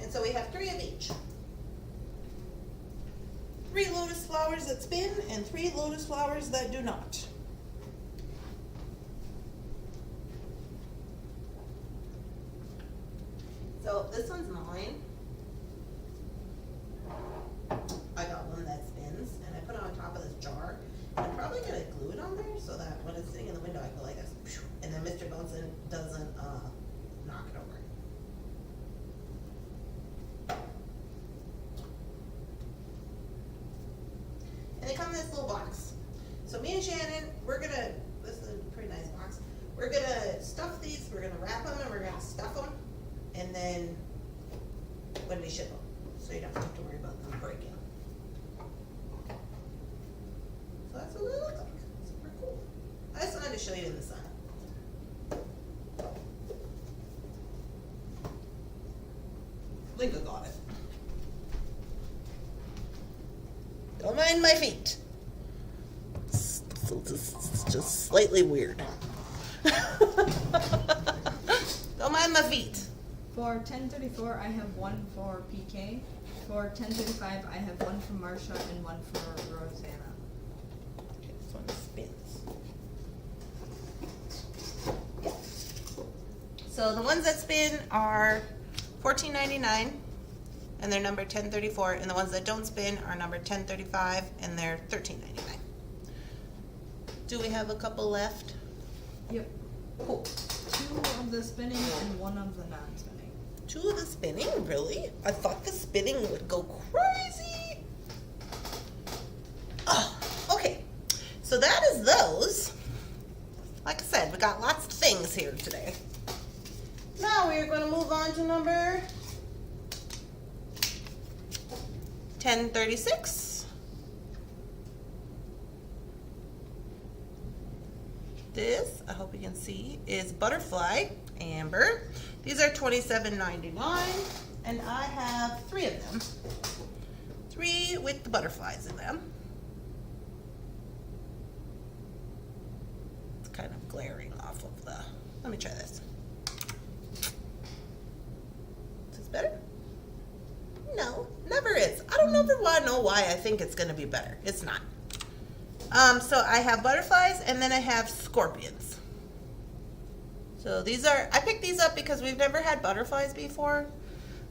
And so we have 3 of each. 3 lotus flowers that spin and 3 lotus flowers that do not. So this one's mine. I got one that spins, and I put it on top of this jar. I'm probably gonna glue it on there so that when it's sitting in the window, I go like this, and then Mr. Bunsen doesn't knock it over. And they come in this little box. So me and Shannon, this is a pretty nice box. We're gonna stuff these, we're gonna wrap them, and we're gonna stuff them. and then when we ship them, so you don't have to worry about them breaking. So that's what it looks like. Super cool. I just wanted to show you in the sun. Linka got it. Don't mind my feet. It's just slightly weird. Don't mind my feet. For 1034, I have one for PK. For 1035, I have one for Marsha and one for Rosanna. Okay, this one spins. So the ones that spin are $14.99 and they're number 1034, and the ones that don't spin are number 1035 and they're $13.99. Do we have a couple left? Yep. Cool. 2 of the spinning and 1 of the non-spinning. 2 of the spinning? Really? I thought the spinning would go crazy. Oh, okay. So that is those. Like I said, we got lots of things here today. Now we are going to move on to number 1036. This, I hope you can see, is Butterfly Amber. These are $27.99, and I have 3 of them. 3 with the butterflies in them. It's kind of glaring off of the... Let me try this. Is this better? No, never is. I don't ever want to know why I think it's going to be better. It's not. So I have butterflies, and then I have scorpions. So these are, I picked these up because we've never had butterflies before.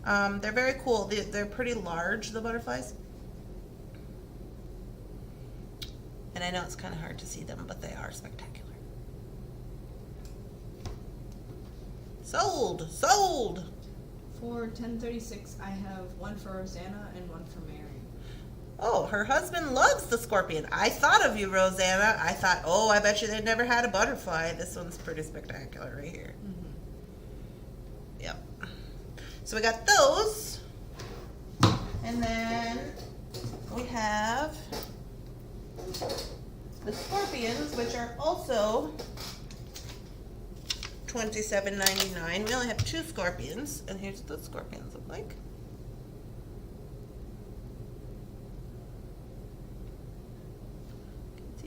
They're very cool. They're pretty large, the butterflies. And I know it's kind of hard to see them, but they are spectacular. Sold! Sold! For 1036, I have 1 for Rosanna and 1 for Mary. Oh, her husband loves the scorpion. I thought of you, Rosanna. I thought, oh, I bet you they've never had a butterfly. This one's pretty spectacular right here. Mm-hmm. Yep. So we got those. And then we have the scorpions, which are also $27.99. We only have 2 scorpions. And here's what the scorpions look like.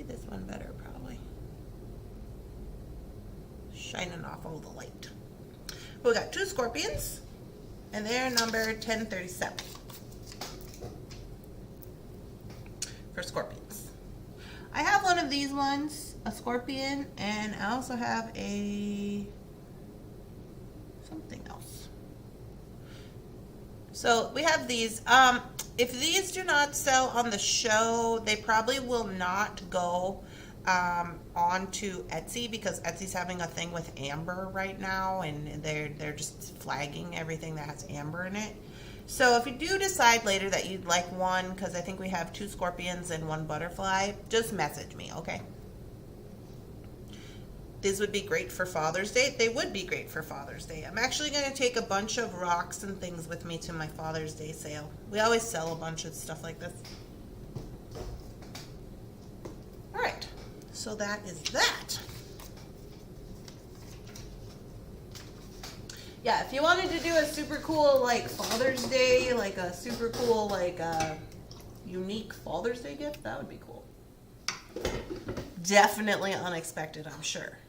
This one better, probably. Shining off all the light. We got 2 scorpions, and they're number 1037 for scorpions. I have one of these ones, a scorpion, and I also have a something else. So we have these. If these do not sell on the show, they probably will not go onto Etsy, because Etsy's having a thing with amber right now, and they're just flagging everything that has amber in it. So if you do decide later that you'd like one, because I think we have 2 scorpions and 1 butterfly, just message me, okay? These would be great for Father's Day. They would be great for Father's Day. I'm actually going to take a bunch of rocks and things with me to my Father's Day sale. We always sell a bunch of stuff like this. All right, so that is that. Yeah, if you wanted to do a super cool, like, Father's Day, like a super cool, like, unique Father's Day gift, that would be cool. Definitely unexpected, I'm sure.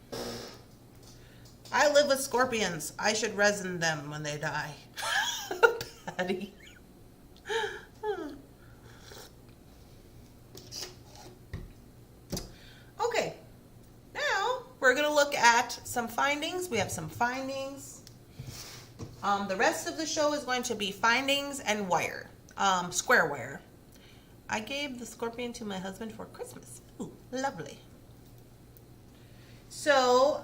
I live with scorpions. I should resin them when they die. Patty. Okay. Now, we're going to look at some findings. We have some findings. The rest of the show is going to be findings and wire. Square wire. I gave the scorpion to my husband for Christmas. Ooh, lovely. So,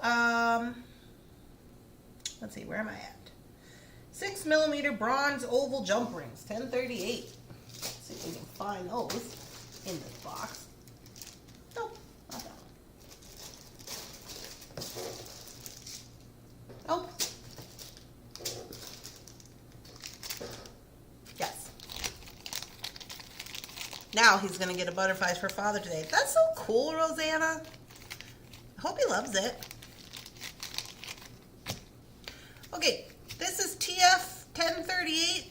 let's see, where am I at? 6mm bronze oval jump rings, 1038. Let's see if we can find those in this box. Nope, not that one. Nope. Now he's going to get a butterflies for Father's Day. That's so cool, Rosanna. I hope he loves it. Okay, this is TF 1038.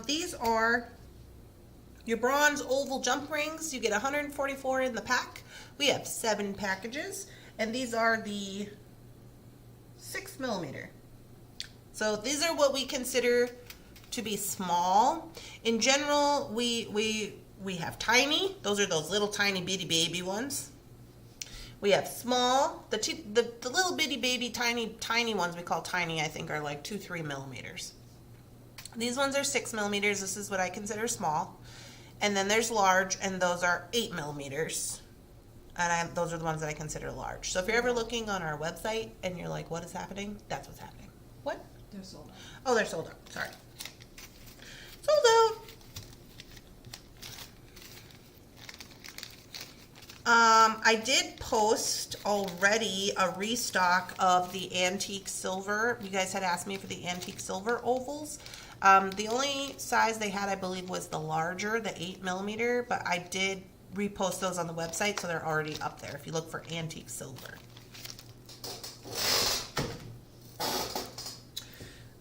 These are your bronze oval jump rings. You get 144 in the pack. We have 7 packages, and these are the 6mm. So these are what we consider to be small. In general, we have tiny. Those are those little tiny bitty baby ones. We have small. The little bitty baby tiny ones we call tiny, I think, are like 2-3 millimeters. These ones are 6mm. This is what I consider small. And then there's large, and those are 8 millimeters. And those are the ones that I consider large. So if you're ever looking on our website and you're like, what is happening? That's what's happening. What? They're sold out. Oh, they're sold out. Sorry. Sold out. I did post already a restock of the antique silver. You guys had asked me for the antique silver ovals. The only size they had, I believe, was the larger, the 8mm, but I did repost those on the website, so they're already up there if you look for antique silver.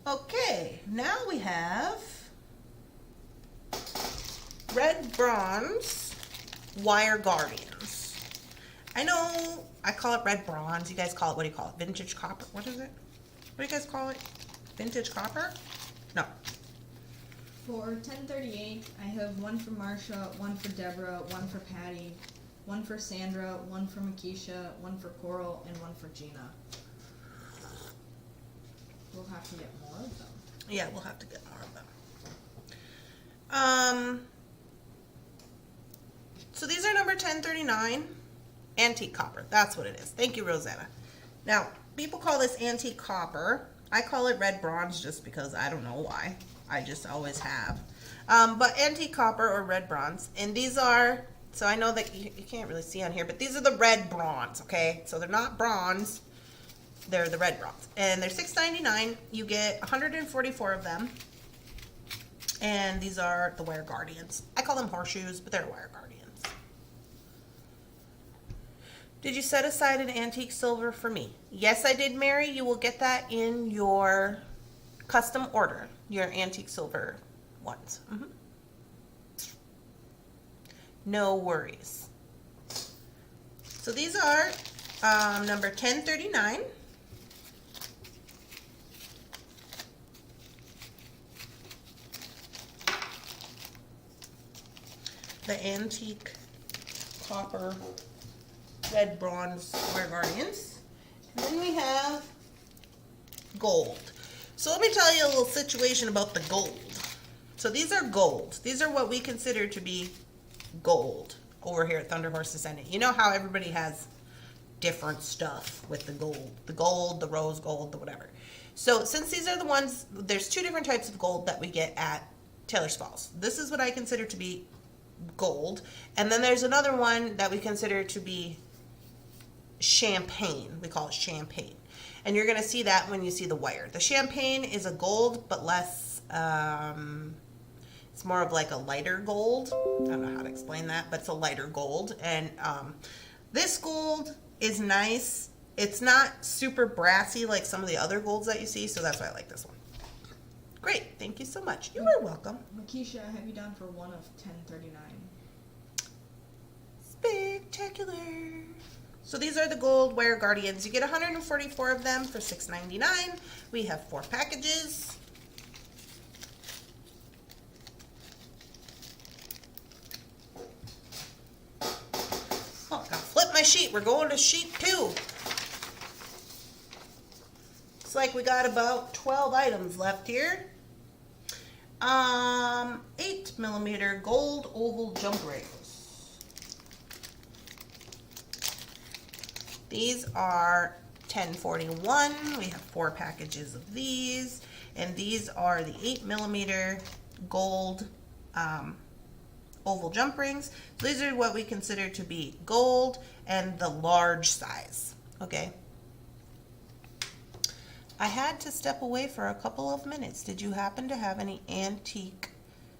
Okay, now we have red bronze wire guardians. I know I call it red bronze. You guys call it, what do you call it? Vintage copper? What is it? What do you guys call it? Vintage copper? No. For 1038, I have one for Marsha, one for Deborah, one for Patty, one for Sandra, one for Makisha, one for Coral, and one for Gina. We'll have to get more of them. Yeah, we'll have to get more of them. So these are number 1039, antique copper. That's what it is. Thank you, Rosanna. Now, people call this antique copper. I call it red bronze just because I don't know why. I just always have. But antique copper or red bronze. And these are, so I know that you can't really see on here, but these are the red bronze, okay? So they're not bronze. They're the red bronze. And they're $6.99. You get 144 of them. And these are the wire guardians. I call them horseshoes, but they're wire guardians. Did you set aside an antique silver for me? Yes, I did, Mary. You will get that in your custom order, your antique silver ones. No worries. So these are number 1039. The antique copper red bronze wire guardians. And then we have gold. So let me tell you a little situation about the gold. So these are gold. These are what we consider to be gold over here at Thunderhorse Descendant. You know how everybody has different stuff with the gold. The gold, the rose gold, the whatever. So since these are the ones, there's 2 different types of gold that we get at Taylor's Falls. This is what I consider to be gold. And then there's another one that we consider to be champagne. We call it champagne. And you're going to see that when you see the wire. The champagne is a gold, but less, it's more of like a lighter gold. I don't know how to explain that, but it's a lighter gold. And this gold is nice. It's not super brassy like some of the other golds that you see, so that's why I like this one. Great. Thank you so much. You are welcome. Makisha, I have you down for one of 1039. Spectacular. So these are the gold wire guardians. You get 144 of them for $6.99. We have 4 packages. Oh, I gotta flip my sheet. We're going to sheet 2. Looks like we got about 12 items left here. 8mm gold oval jump rings. These are 1041. We have 4 packages of these, and these are the 8mm gold oval jump rings. So these are what we consider to be gold and the large size. Okay. I had to step away for a couple of minutes. Did you happen to have any antique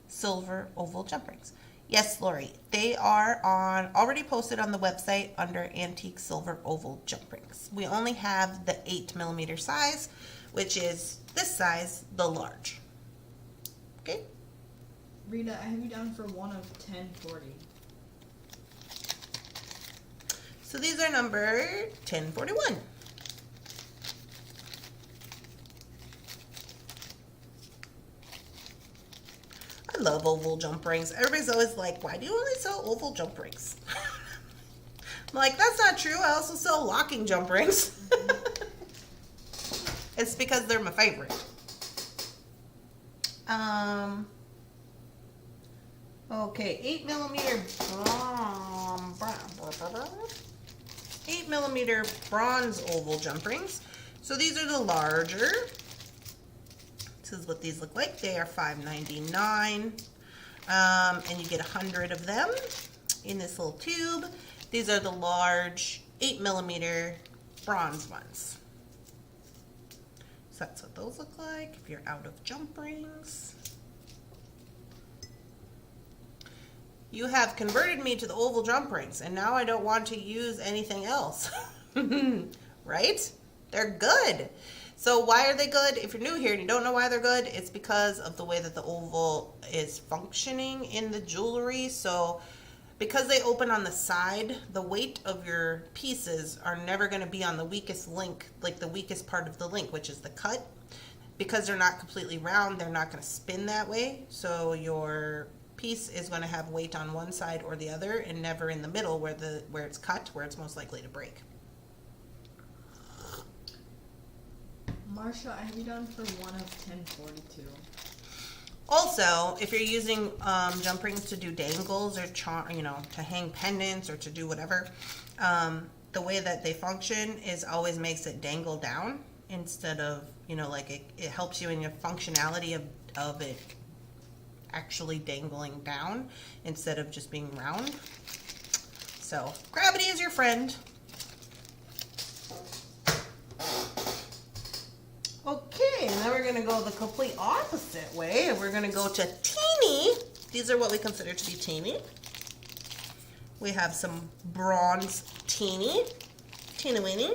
silver oval jump rings? Yes, Lori. They are already posted on the website under Antique Silver Oval Jump Rings. We only have the 8mm size, which is this size, the large. Okay? Rita, I have you down for one of 1040. So these are number 1041. I love oval jump rings. Everybody's always like, why do you only sell oval jump rings? I'm like, that's not true. I also sell locking jump rings. It's because they're my favorite. Okay, 8mm 8mm bronze oval jump rings. So these are the larger. This is what these look like. They are $5.99, and you get 100 of them in this little tube. These are the large 8mm bronze ones. So that's what those look like if you're out of jump rings. You have converted me to the oval jump rings, and now I don't want to use anything else. Right? They're good. So why are they good? If you're new here and you don't know why they're good, it's because of the way that the oval is functioning in the jewelry. So because they open on the side, the weight of your pieces are never going to be on the weakest link, like the weakest part of the link, which is the cut. Because they're not completely round, they're not going to spin that way. So your piece is going to have weight on one side or the other, and never in the middle where it's cut, where it's most likely to break. Marsha, I have you down for one of 1042. Also, if you're using jump rings to do dangles or to hang pendants or to do whatever, the way that they function is always makes it dangle down instead of, like it helps you in your functionality of it actually dangling down instead of just being round. So gravity is your friend. Okay, now we're going to go the complete opposite way, and we're going to go to teeny. These are what we consider to be teeny. We have some bronze teeny weeny.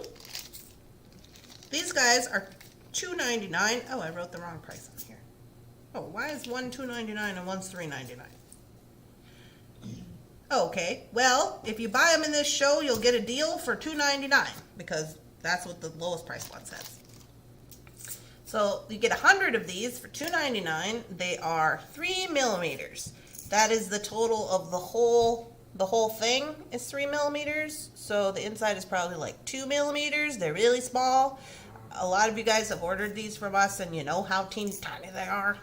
These guys are $2.99. Oh, I wrote the wrong price on here. Oh, why is one $2.99 and one's $3.99? Okay, well, if you buy them in this show, you'll get a deal for $2.99 because that's what the lowest price one says. So you get 100 of these for $2.99. They are 3mm. That is the total of the whole thing is 3mm. So the inside is probably like 2mm. They're really small. A lot of you guys have ordered these from us, and you know how teeny tiny they are.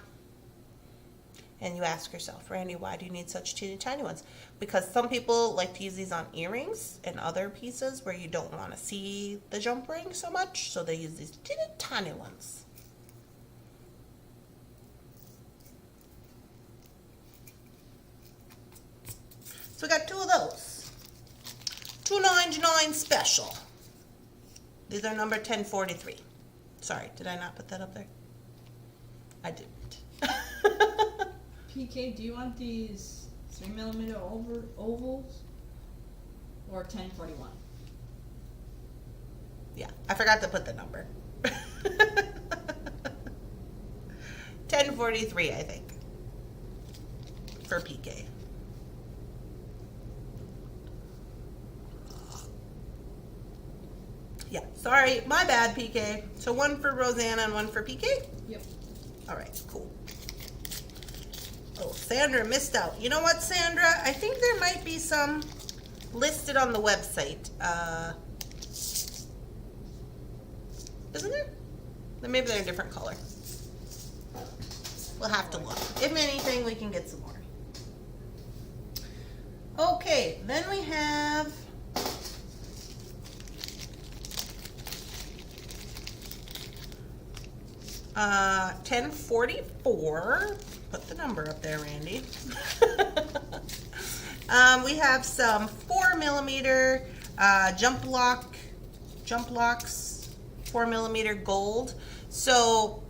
And you ask yourself, Randy, why do you need such teeny tiny ones? Because some people like to use these on earrings and other pieces where you don't want to see the jump ring so much. So they use these teeny tiny ones. So we got two of those. $2.99 special. These are number 1043. Sorry, did I not put that up there? I didn't. PK, do you want these 3mm ovals or 1041? Yeah, I forgot to put the number. 1043, I think, for PK. Yeah, sorry, my bad, PK. So one for Rosanna and one for PK? Yep. All right, cool. Oh, Sandra missed out. You know what, Sandra? I think there might be some listed on the website. Isn't there? Then maybe they're a different color. We'll have to look. If anything, we can get some more. Okay, then we have... $10.44. Put the number up there, Randy. We have some 4mm jump locks, 4mm gold. So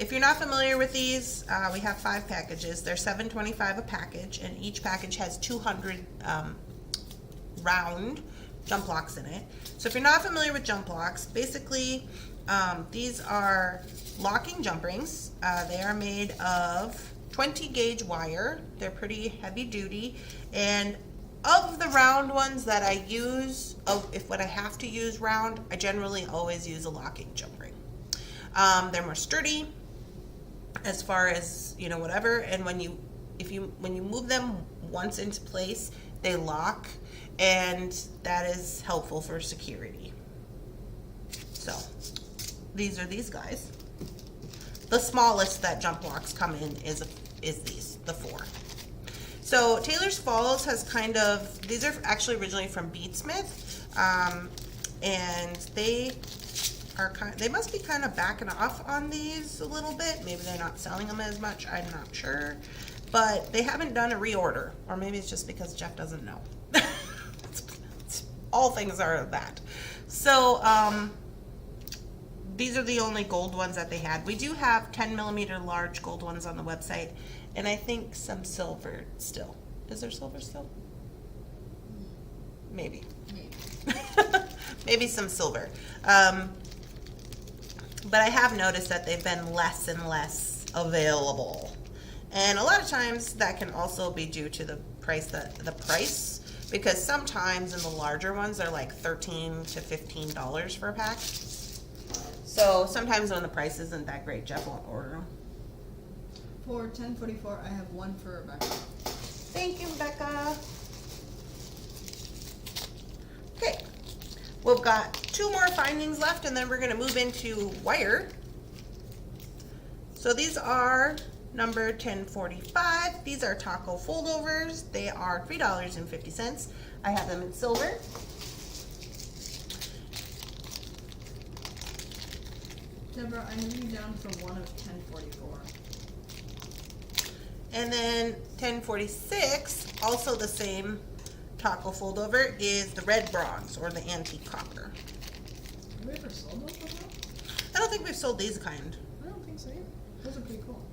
if you're not familiar with these, we have 5 packages. They're $7.25 a package, and each package has 200 round jump locks in it. So if you're not familiar with jump locks, basically these are locking jump rings. They are made of 20 gauge wire. They're pretty heavy duty, and of the round ones that I use, if when I have to use round, I generally always use a locking jump ring. They're more sturdy as far as, you know, whatever, and when you move them once into place, they lock, and that is helpful for security. So these are these guys. The smallest that jump locks come in is these, the 4. So Taylor's Falls has kind of, these are actually originally from Beadsmith, and they must be kind of backing off on these a little bit. Maybe they're not selling them as much, I'm not sure, but they haven't done a reorder, or maybe it's just because Jeff doesn't know. All things are that. So these are the only gold ones that they had. We do have 10 millimeter large gold ones on the website, and I think some silver still. Is there silver still? Maybe. Maybe some silver. But I have noticed that they've been less and less available. And a lot of times that can also be due to the price, because sometimes in the larger ones they're like $13 to $15 for a pack. So sometimes when the price isn't that great, Jeff won't order them. For $10.44, I have 1 for Rebecca. Thank you, Becca. Okay, we've got 2 more findings left, and then we're going to move into wire. So these are number 1045. These are taco foldovers. They are $3.50. I have them in silver. Deborah, I have you down for 1 of 1044. And then 1046, also the same taco foldover, is the red bronze, or the antique copper. Have we ever sold those before? I don't think we've sold these kind. I don't think so either. Those are pretty cool.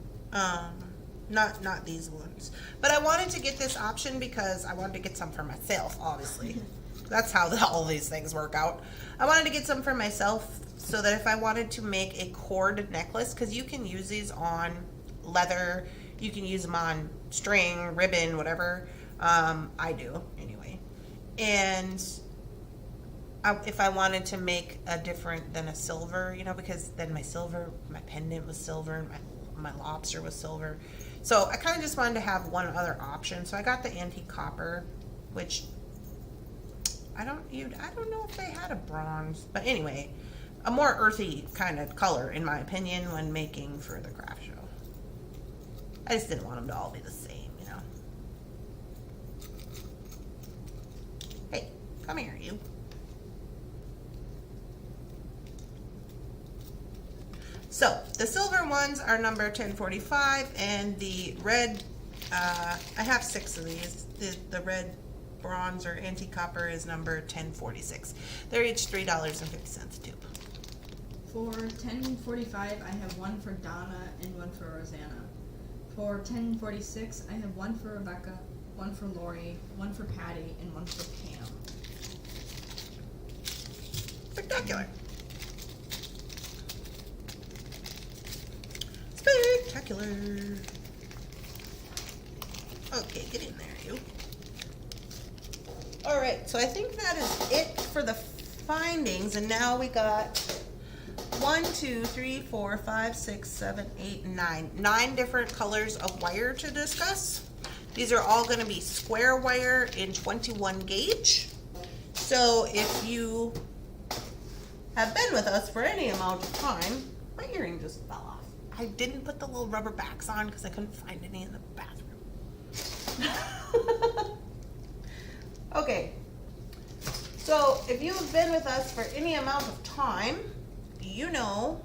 Not these ones. But I wanted to get this option because I wanted to get some for myself, obviously. That's how all these things work out. I wanted to get some for myself so that if I wanted to make a cord necklace, because you can use these on leather, you can use them on string, ribbon, whatever. I do, anyway. And if I wanted to make a different than a silver, you know, because then my pendant was silver, and my lobster was silver. So I kind of just wanted to have one other option. So I got the antique copper, which I don't know if they had a bronze, but anyway, a more earthy kind of color, in my opinion, when making for the craft show. I just didn't want them to all be the same, you know. Hey, come here, you. So the silver ones are number 1045, and the red, I have 6 of these. The red bronze or antique copper is number 1046. They're each $3.50 too. For 1045, I have 1 for Donna and 1 for Rosanna. For 1046, I have 1 for Rebecca, 1 for Lori, 1 for Patty, and 1 for Pam. Spectacular. Spectacular. Okay, get in there, you. Alright, so I think that is it for the findings, and now we got 1, 2, 3, 4, 5, 6, 7, 8, 9. 9 different colors of wire to discuss. These are all going to be square wire in 21 gauge. So if you have been with us for any amount of time, my earring just fell off. I didn't put the little rubber backs on because I couldn't find any in the bathroom. Okay, so if you have been with us for any amount of time, you know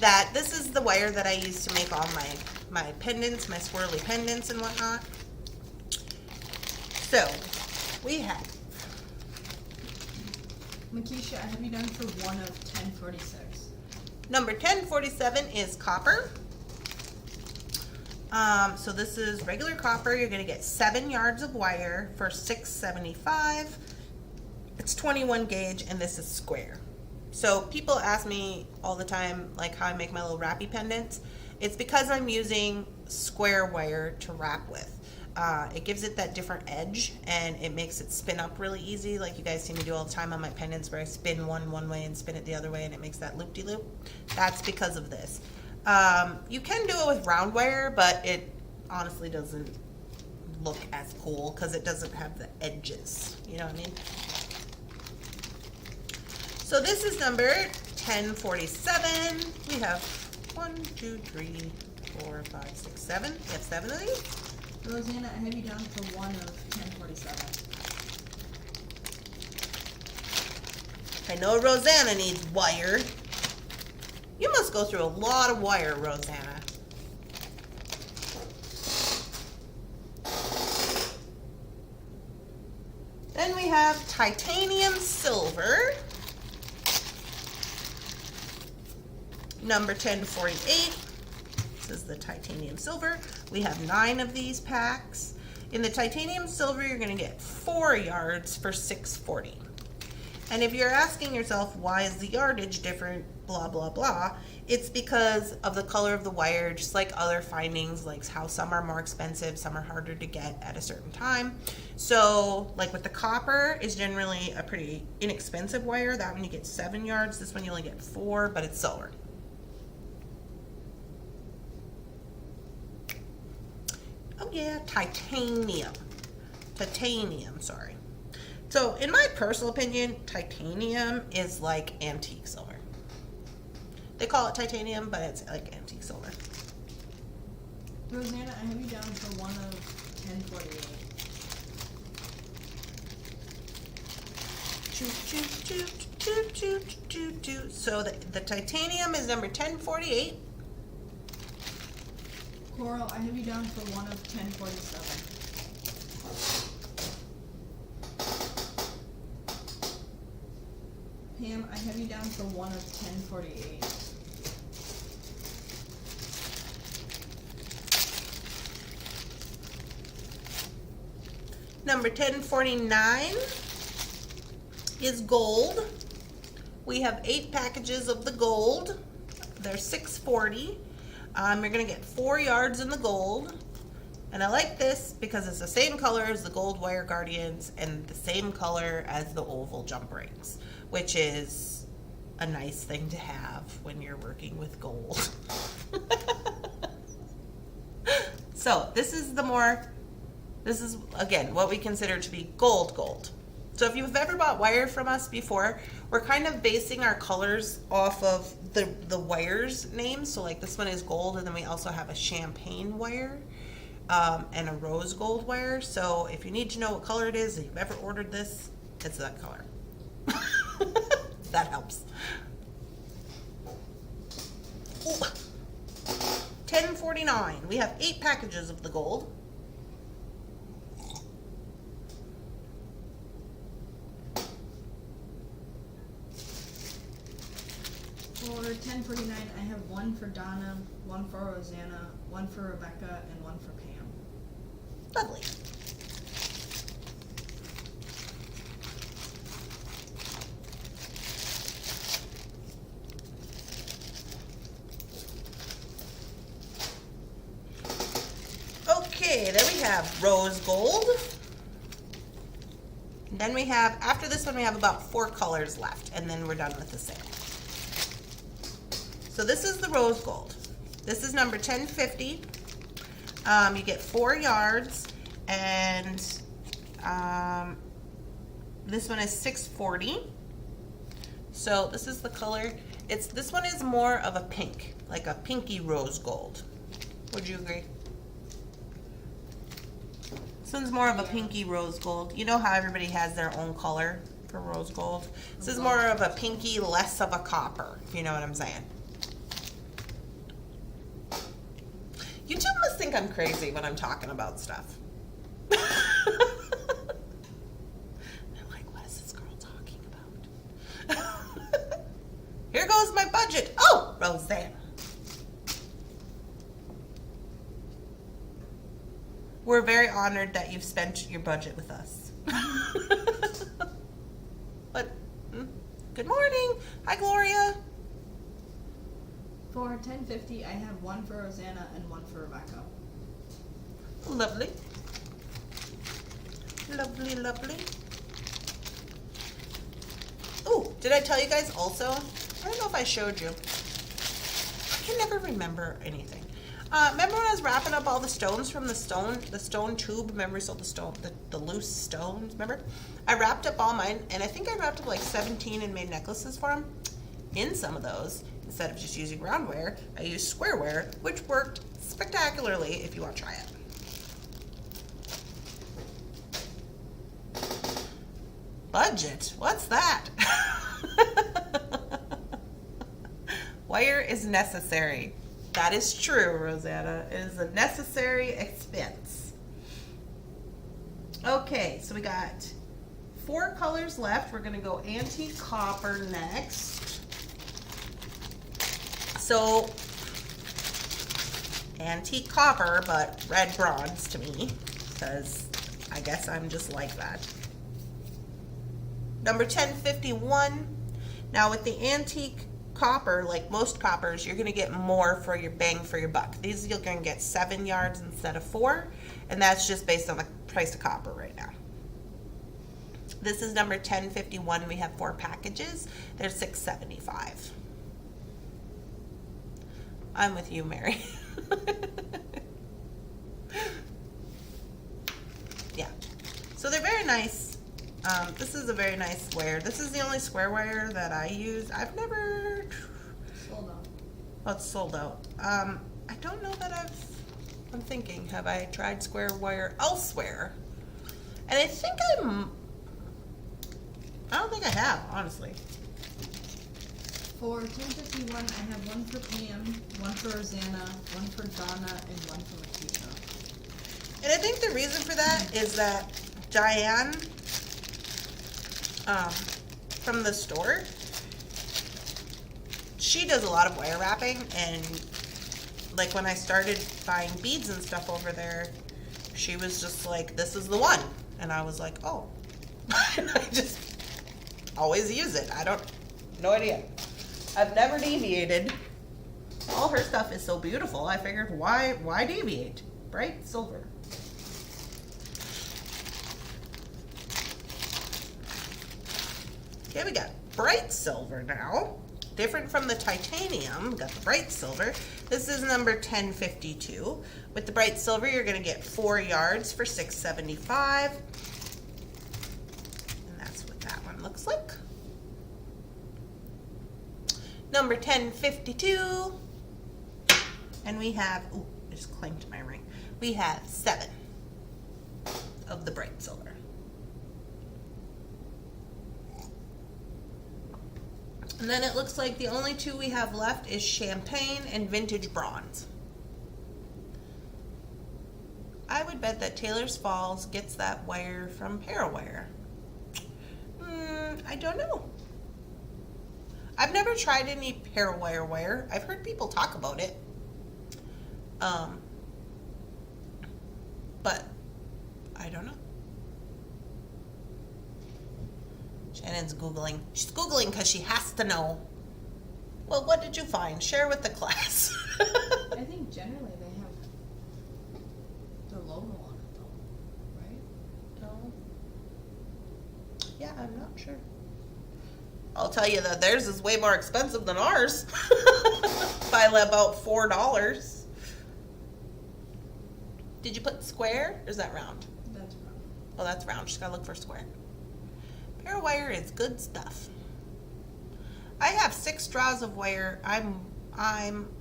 that this is the wire that I use to make all my pendants, my swirly pendants and whatnot. So we have Makisha, I have you down for 1 of 1046. Number 1047 is copper. So this is regular copper. You're going to get 7 yards of wire for $6.75. It's 21 gauge, and this is square. So people ask me all the time, like, how I make my little wrappy pendants. It's because I'm using square wire to wrap with. It gives it that different edge, and it makes it spin up really easy, like you guys see me do all the time on my pendants, where I spin one way and spin it the other way, and it makes that loop-de-loop. That's because of this. You can do it with round wire, but it honestly doesn't look as cool because it doesn't have the edges. You know what I mean? So this is number 1047. We have 1, 2, 3, 4, 5, 6, 7. We have 7 of these. Rosanna, I have you down for one of 1047. I know Rosanna needs wire. You must go through a lot of wire, Rosanna. Then we have titanium silver. Number 1048. This is the titanium silver. We have 9 of these packs. In the titanium silver, you're going to get 4 yards for $6.40. And if you're asking yourself, why is the yardage different, blah, blah, blah, it's because of the color of the wire, just like other findings, like how some are more expensive, some are harder to get at a certain time. So, like with the copper is generally a pretty inexpensive wire. That one you get 7 yards. This one you only get 4, but it's silver. Oh yeah, titanium. Titanium, sorry. So, in my personal opinion, titanium is like antique silver. They call it titanium, but it's like antique silver. Rosanna, I have you down for one of 1048. So the titanium is number 1048. Coral, I have you down for one of 1047. Pam, I have you down for one of 1048. Number 1049 is gold. We have 8 packages of the gold. They're $6.40. You're gonna get 4 yards in the gold. And I like this because it's the same color as the gold wire guardians and the same color as the oval jump rings, which is a nice thing to have when you're working with gold. So this is again what we consider to be gold. So if you've ever bought wire from us before, we're kind of basing our colors off of the wires names. So like this one is gold, and then we also have a champagne wire and a rose gold wire. So if you need to know what color it is, if you've ever ordered this, it's that color. That helps. Ooh. 1049. We have 8 packages of the gold. For 1049, I have one for Donna, one for Rosanna, one for Rebecca, and one for Pam. Lovely. Okay, then we have rose gold. And then we have, after this one, we have about 4 colors left, and then we're done with the sale. So this is the rose gold. This is number 1050. You get 4 yards, and this one is $6.40. So this is the color. This one is more of a pink, like a pinky rose gold. Would you agree? This one's more of a pinky rose gold. You know how everybody has their own color for rose gold? This is more of a pinky, less of a copper, if you know what I'm saying. You two must think I'm crazy when I'm talking about stuff. They're like, what is this girl talking about? Here goes my budget. Oh, Rosanna. We're very honored that you've spent your budget with us. But, good morning. Hi, Gloria. For $10.50, I have one for Rosanna and one for Rebecca. Lovely. Lovely, lovely. Oh, did I tell you guys also? I don't know if I showed you. I can never remember anything. Remember when I was wrapping up all the stones from the stone tube? Remember we sold the stone, the loose stones, remember? I wrapped up all mine, and I think I wrapped up like 17 and made necklaces for them. In some of those, instead of just using round wire, I used square wire, which worked spectacularly if you want to try it. Budget? What's that? Wire is necessary. That is true, Rosanna. It is a necessary expense. Okay, so we got 4 colors left. We're going to go antique copper next. So, antique copper, but red bronze to me, because I guess I'm just like that. Number 1051. Now with the antique copper, like most coppers, you're going to get more for your bang for your buck. These you're going to get 7 yards instead of 4, and that's just based on the price of copper right now. This is number 1051. We have 4 packages. They're $6.75. I'm with you, Mary. Yeah. So they're very nice. This is a very nice wire. This is the only square wire that I use. I've never... Sold out. Oh, it's sold out. I don't know that I'm thinking, have I tried square wire elsewhere? And I think I don't think I have, honestly. For $10.51, I have one for Pam, one for Rosanna, one for Donna, and one for Makita. And I think the reason for that is that Diane, from the store, she does a lot of wire wrapping, and like when I started buying beads and stuff over there, she was just like, this is the one. And I was like, oh. And I just always use it. No idea. I've never deviated. All her stuff is so beautiful. I figured, why deviate? Bright silver. Okay, we got bright silver now. Different from the titanium. Got the bright silver. This is number 1052. With the bright silver, you're going to get 4 yards for $6.75. And that's what that one looks like. Number 1052. And we have, ooh, I just claimed my ring. We have 7 of the bright silver. And then it looks like the only 2 we have left is champagne and vintage bronze. I would bet that Taylor's Falls gets that wire from Periwire. I don't know. I've never tried any Periwire wire. I've heard people talk about it. But I don't know. Shannon's Googling. She's Googling because she has to know. Well, what did you find? Share with the class. I think generally they have the logo on it though, right? No. Yeah, I'm not sure. I'll tell you that theirs is way more expensive than ours. By about $4. Did you put square or is that round? That's round. Oh, that's round. Just gotta look for square. Periwire is good stuff. I have 6 draws of wire. I'm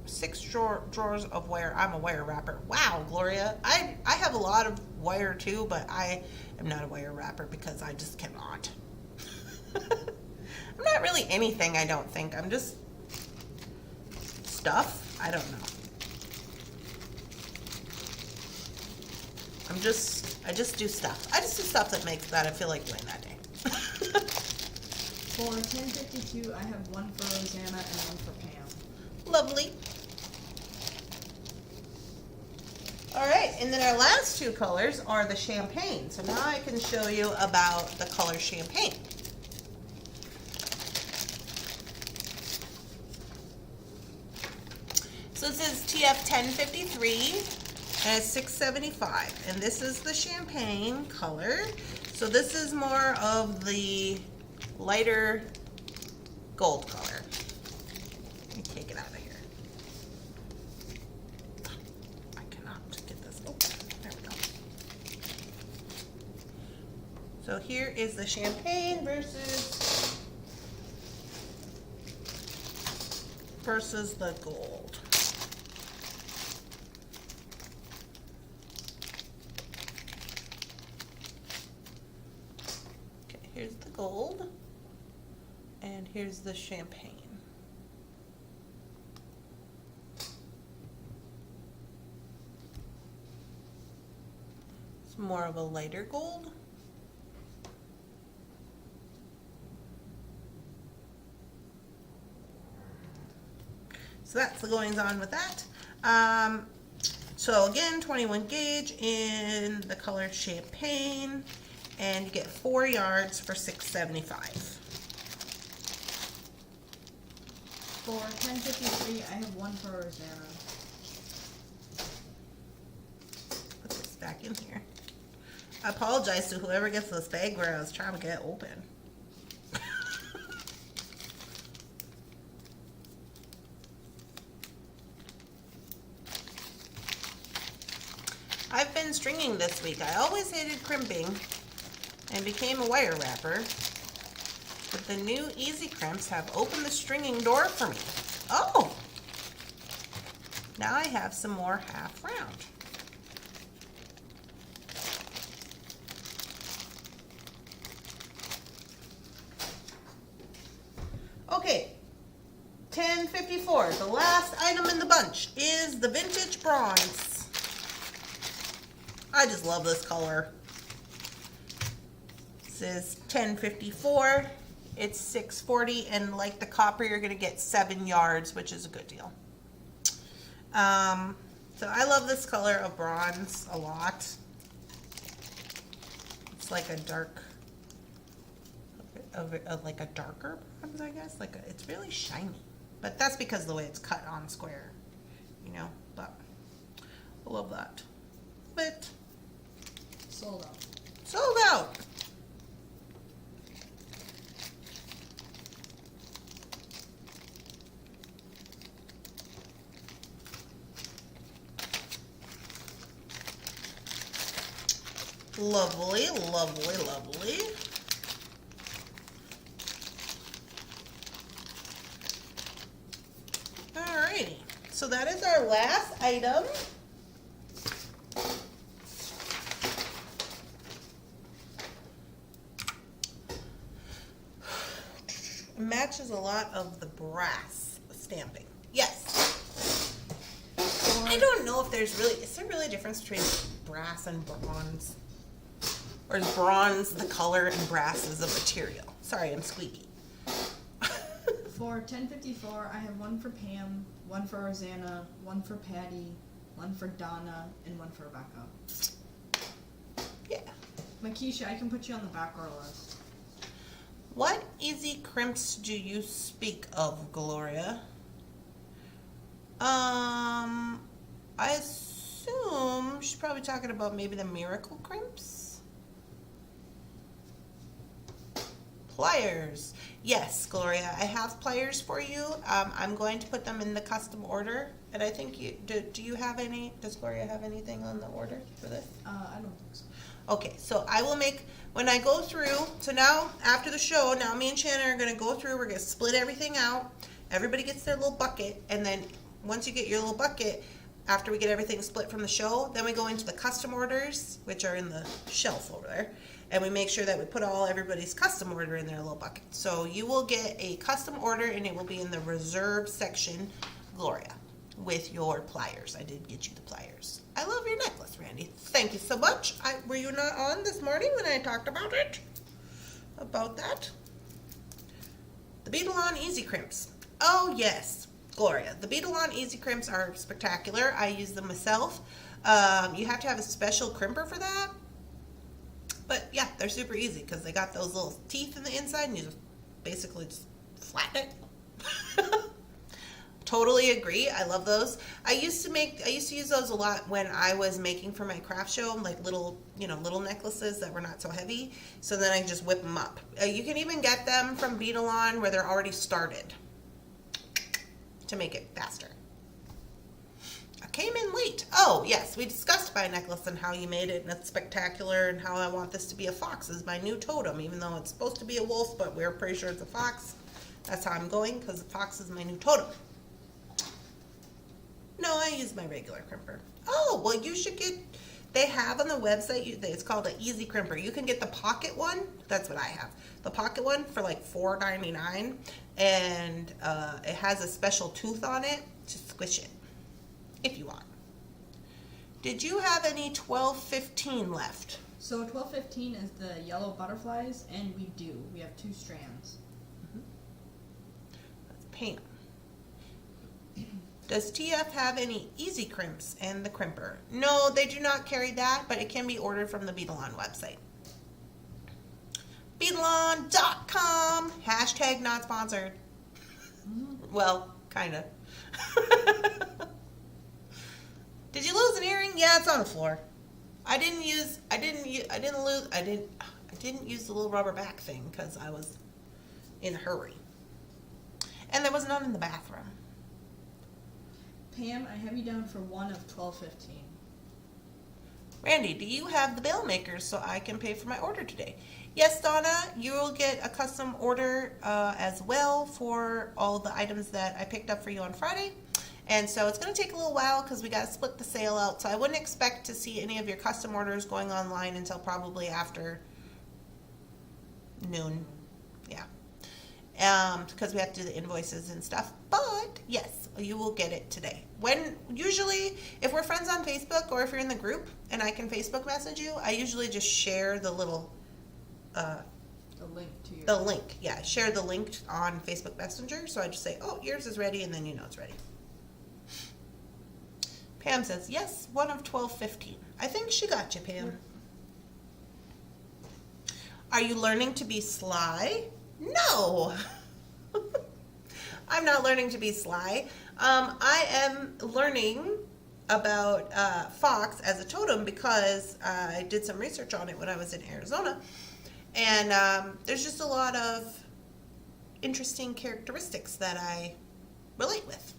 6 drawers of wire. I'm a wire wrapper. Wow, Gloria. I have a lot of wire too, but I am not a wire wrapper because I just cannot. I'm not really anything, I don't think. I'm just stuff. I don't know. I just do stuff. I just do stuff that I feel like doing that day. For $10.52, I have one for Rosanna and one for Pam. Lovely. All right, and then our last two colors are the champagne. So now I can show you about the color champagne. So this is TF 1053 and it's $6.75, and this is the champagne color. So this is more of the lighter gold color. Let me take it out of here. I cannot get this open. There we go. So here is the champagne versus the gold. Okay, here's the gold, and here's the champagne. It's more of a lighter gold. So that's the goings on with that. So again, 21 gauge in the color champagne, and you get 4 yards for $6.75. For 1053, I have one for Rosanna. Put this back in here. I apologize to whoever gets this bag where I was trying to get open. I've been stringing this week. I always hated crimping and became a wire wrapper, but the new Easy Crimps have opened the stringing door for me. Oh! Now I have some more half round. Okay, 1054, the last item in the bunch is the vintage bronze. I just love this color. This is 1054. It's $6.40, and like the copper, you're gonna get 7 yards, which is a good deal. So I love this color of bronze a lot. It's like a dark, like a darker bronze, I guess. It's really shiny, but that's because of the way it's cut on square, you know. But I love that. But Sold out. sold out. Lovely, lovely, lovely. Alrighty, so that is our last item. It matches a lot of the brass stamping. Yes. I don't know if is there really a difference between brass and bronze? Or is bronze the color and brass is the material? Sorry, I'm squeaky. For 1054, I have one for Pam, one for Rosanna, one for Patty, one for Donna, and one for Rebecca. Yeah. Makisha, I can put you on the back row list. What easy crimps do you speak of, Gloria? I assume she's probably talking about maybe the miracle crimps. Pliers. Yes, Gloria, I have pliers for you. I'm going to put them in the custom order. And I think you do you have any, does Gloria have anything on the order for this? I don't think so. Okay, so I will make, when I go through, so now after the show, now me and Shannon are going to go through, we're going to split everything out. Everybody gets their little bucket, and then once you get your little bucket, after we get everything split from the show, then we go into the custom orders, which are in the shelf over there, and we make sure that we put everybody's custom order in their little bucket. So you will get a custom order, and it will be in the reserve section, Gloria, with your pliers. I did get you the pliers. I love your necklace, Randy. Thank you so much. Were you not on this morning when I talked about it? About that? The Beadalon Easy Crimps. Oh, yes. Gloria. The Bead on Easy Crimps are spectacular. I use them myself. You have to have a special crimper for that. But yeah, they're super easy because they got those little teeth in the inside and you just basically just flatten it. Totally agree. I love those. I used to use those a lot when I was making for my craft show, like little necklaces that were not so heavy. So then I just whip them up. You can even get them from Beadalon where they're already started to make it faster. I came in late. Oh, yes, we discussed my necklace and how you made it, and it's spectacular, and how I want this to be a fox is my new totem, even though it's supposed to be a wolf, but we're pretty sure it's a fox. That's how I'm going, because the fox is my new totem. No, I use my regular crimper. Oh, well, you should get, they have on the website, it's called an Easy Crimper. You can get the pocket one. That's what I have. The pocket one for like $4.99, and it has a special tooth on it to squish it, if you want. Did you have any 1215 left? So 1215 is the yellow butterflies, and we do. We have 2 strands. That's Pam. Does TF have any easy crimps and the crimper? No, they do not carry that, but it can be ordered from the Beadalon website. Beadalon.com. Hashtag not sponsored. Well, kind of. Did you lose an earring? Yeah, it's on the floor. I didn't use the little rubber back thing because I was in a hurry. And there was none in the bathroom. Pam, I have you down for 1 of 1215. Randy, do you have the bill makers so I can pay for my order today? Yes, Donna, you will get a custom order as well for all the items that I picked up for you on Friday. And so it's going to take a little while because we got to split the sale out. So I wouldn't expect to see any of your custom orders going online until probably after noon. Yeah. Because we have to do the invoices and stuff. But yes, you will get it today. Usually, if we're friends on Facebook or if you're in the group and I can Facebook message you, I usually just share the little the link to your... The link, yeah. Share the link on Facebook Messenger. So I just say, oh, yours is ready, and then you know it's ready. Pam says, yes, 1 of 1215. I think she got you, Pam. Yep. Are you learning to be sly? No. I'm not learning to be sly. I am learning about fox as a totem because I did some research on it when I was in Arizona. And there's just a lot of interesting characteristics that I relate with.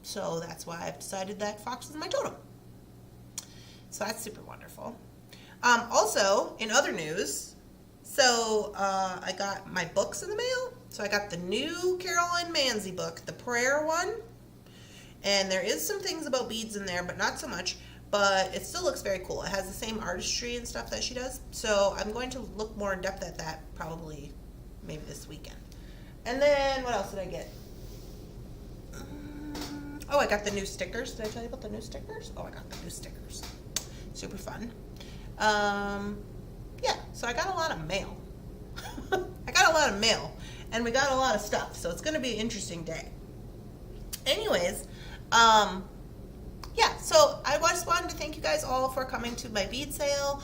So that's why I've decided that fox is my totem. So that's super wonderful. Also, in other news, so I got my books in the mail. So I got the new Carolyn Manzi book, the prayer one. And there is some things about beads in there, but not so much. But it still looks very cool. It has the same artistry and stuff that she does. So I'm going to look more in depth at that probably maybe this weekend. And then what else did I get? Oh, I got the new stickers. Did I tell you about the new stickers? Oh, I got the new stickers. Super fun. Yeah, so I got a lot of mail. I got a lot of mail. And we got a lot of stuff. So it's going to be an interesting day. As yeah, so I just wanted to thank you guys all for coming to my bead sale.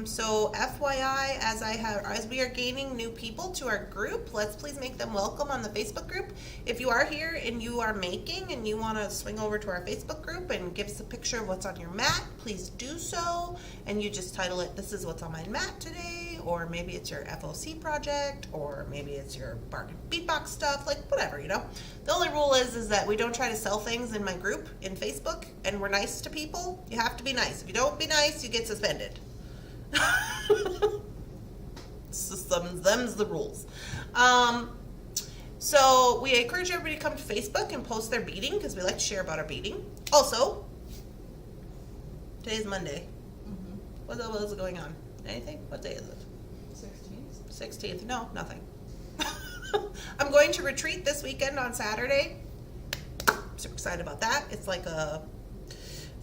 So FYI, as we are gaining new people to our group, let's please make them welcome on the Facebook group. If you are here and you are making and you want to swing over to our Facebook group and give us a picture of what's on your mat, please do so. And you just title it, "This is what's on my mat today," or maybe it's your FOC project, or maybe it's your bargain beatbox stuff, like whatever, you know. The only rule is that we don't try to sell things in my group in Facebook, and we're nice to people. You have to be nice. If you don't be nice, you get suspended. Them's the rules. So we encourage everybody to come to Facebook and post their beading because we like to share about our beading. Also, today's Monday. Mm-hmm. What else is going on? Anything? What day is it? 16th. 16th. No, nothing. I'm going to retreat this weekend on Saturday. Super excited about that. It's like a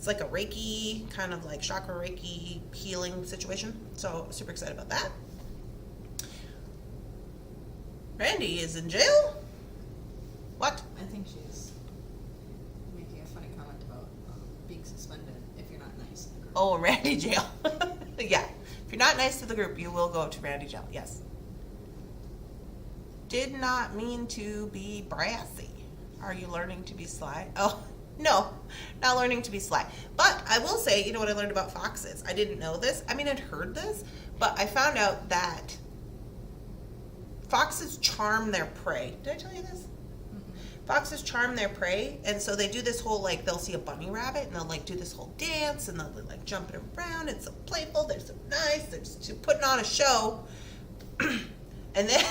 Reiki, kind of like chakra Reiki healing situation. So super excited about that. Randy is in jail? What? I think she's Oh, Randy jail. Yeah. If you're not nice to the group, you will go to Randy jail. Yes. Did not mean to be brassy. Are you learning to be sly? Oh, no, not learning to be sly. But I will say, you know what I learned about foxes? I didn't know this. I mean, I'd heard this, but I found out that foxes charm their prey. Did I tell you this? Foxes charm their prey, and so they do this whole, like, they'll see a bunny rabbit, and they'll, like, do this whole dance, and they'll be, like, jumping around. It's so playful. They're so nice. They're just putting on a show. And then,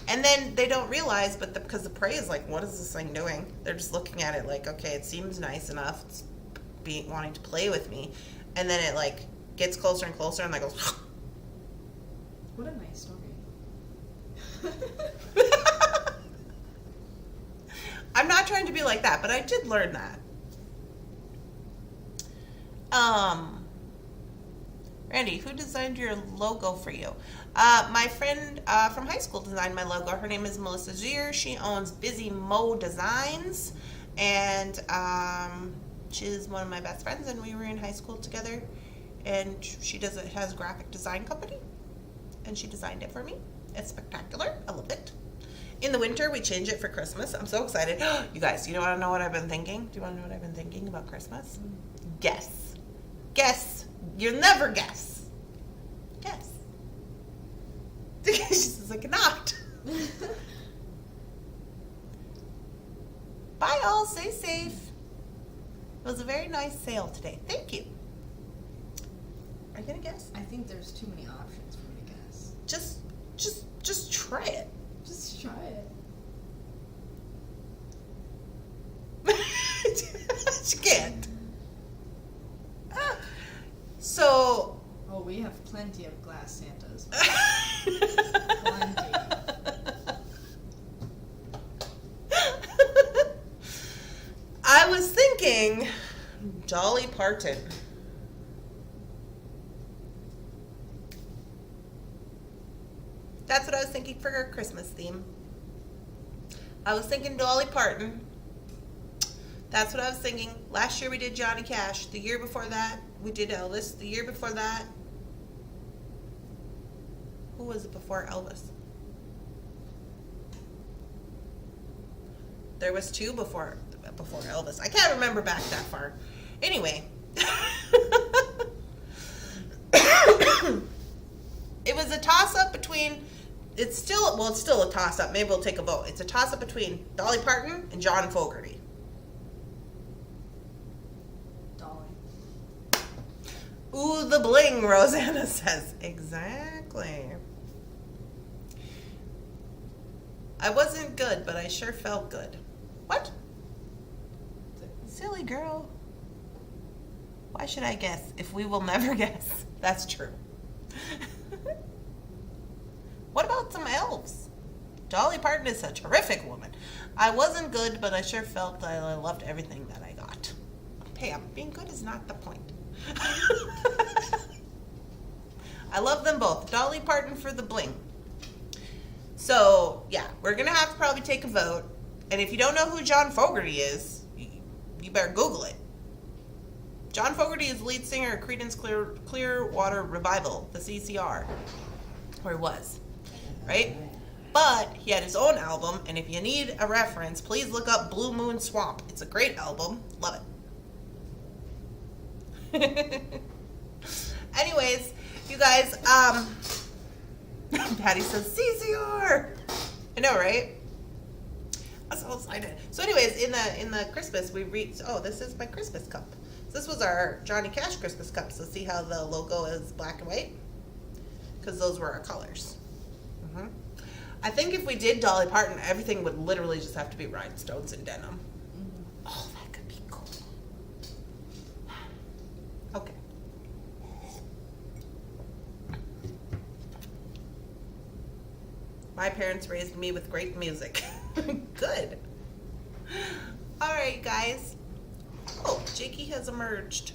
and then they don't realize, but because the prey is like, what is this thing doing? They're just looking at it like, okay, it seems nice enough. It's wanting to play with me. And then it, like, gets closer and closer, and they goes, What a nice story. I'm not trying to be like that, but I did learn that. Randy, who designed your logo for you? My friend from high school designed my logo. Her name is Melissa Zier. She owns Busy Mo Designs, and she's one of my best friends, and we were in high school together. And she has a graphic design company, and she designed it for me. It's spectacular. I love it. In the winter, we change it for Christmas. I'm so excited. You guys, you want to know what I've been thinking? Do you want to know what I've been thinking about Christmas? Guess. Guess. You'll never guess. Guess. She says I cannot. Bye all. Stay safe. It was a very nice sale today. Thank you. Are you going to guess? I think there's too many options for me to guess. Just try it. Just try it. She can't. So. Oh, we have plenty of glass Santas. Plenty. I was thinking Dolly Parton. That's what I was thinking for her Christmas theme. I was thinking Dolly Parton. That's what I was thinking. Last year we did Johnny Cash. The year before that, we did Elvis. The year before that, who was it before Elvis? There was two before Elvis. I can't remember back that far. Anyway. It was a toss-up between... It's still a toss-up. Maybe we'll take a vote. It's a toss-up between Dolly Parton and John Fogerty. Dolly. Ooh, the bling, Rosanna says. Exactly. I wasn't good, but I sure felt good. What? Silly girl. Why should I guess if we will never guess? That's true. What about some elves? Dolly Parton is a terrific woman. I wasn't good, but I sure felt I loved everything that I got. Pam, being good is not the point. I love them both. Dolly Parton for the bling. So, yeah, we're going to have to probably take a vote. And if you don't know who John Fogerty is, you better Google it. John Fogerty is lead singer of Creedence Clearwater Revival, the CCR. Or was. Right? But he had his own album, and if you need a reference, please look up Blue Moon Swamp. It's a great album. Love it. Anyways, you guys, Patty says CCR. I know, right? I'm so excited. So anyways, in the Christmas, we reached, this is my Christmas cup. So this was our Johnny Cash Christmas cup. So see how the logo is black and white? Because those were our colors. Mm-hmm. I think if we did Dolly Parton, everything would literally just have to be rhinestones and denim. Mm-hmm. Oh, that could be cool. Okay. My parents raised me with great music. Good. All right, guys. Oh, Jakey has emerged.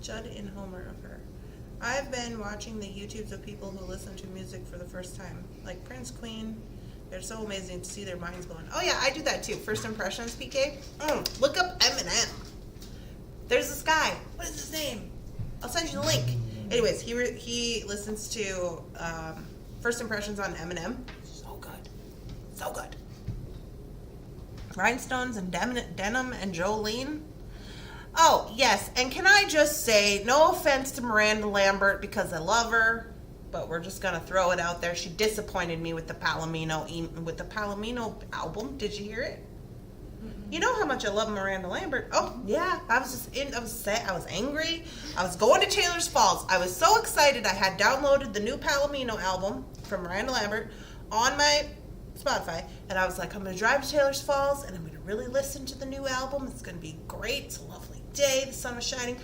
Judd and Homer of her. I've been watching the YouTubes of people who listen to music for the first time, like Prince, Queen, They're so amazing to see their minds going. Oh yeah, I do that too. First impressions, PK. Look up Eminem. There's this guy. What is his name? I'll send you the link. Anyways, he listens to First Impressions on Eminem. So good. So good. Rhinestones and Denim and Jolene. Oh, yes. And can I just say, no offense to Miranda Lambert because I love her, but we're just going to throw it out there. She disappointed me with the Palomino album. Did you hear it? You know how much I love Miranda Lambert. Oh, yeah. I was sad. I was angry. I was going to Taylor's Falls. I was so excited. I had downloaded the new Palomino album from Miranda Lambert on my Spotify, and I was like, I'm going to drive to Taylor's Falls, and I'm going to really listen to the new album. It's going to be great. It's a lovely day. The sun was shining.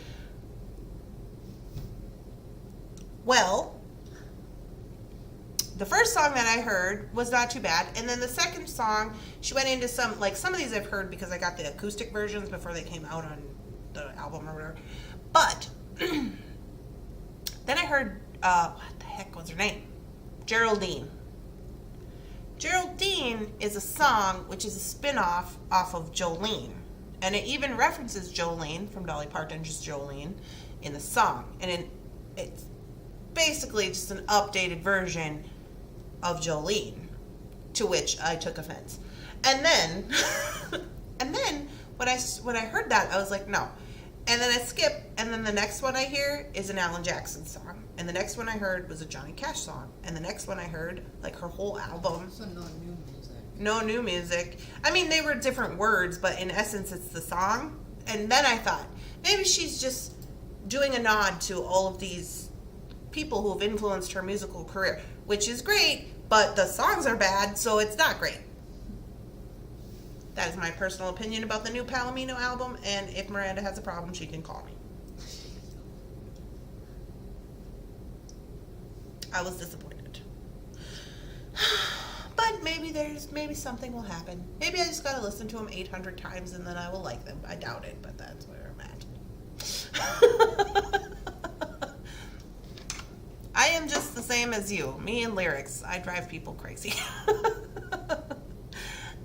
Well, the first song that I heard was not too bad, and then the second song, she went into some of these I've heard because I got the acoustic versions before they came out on the album or whatever. But then I heard, what the heck was her name? Geraldine. Geraldine is a song which is a spin-off off of Jolene. And it even references Jolene from Dolly Parton, just Jolene, in the song. And it's basically just an updated version of Jolene, to which I took offense. And then, when I heard that, I was like, no. And then I skip, and then the next one I hear is an Alan Jackson song. And the next one I heard was a Johnny Cash song. And the next one I heard, like her whole album. So no new music. No new music. I mean, they were different words, but in essence, it's the song. And then I thought, maybe she's just doing a nod to all of these people who have influenced her musical career, which is great, but the songs are bad, so it's not great. That is my personal opinion about the new Palomino album, and if Miranda has a problem, she can call me. I was disappointed. But maybe something will happen. Maybe I just gotta listen to them 800 times and then I will like them. I doubt it, but that's where I'm at. I am just the same as you. Me and lyrics. I drive people crazy.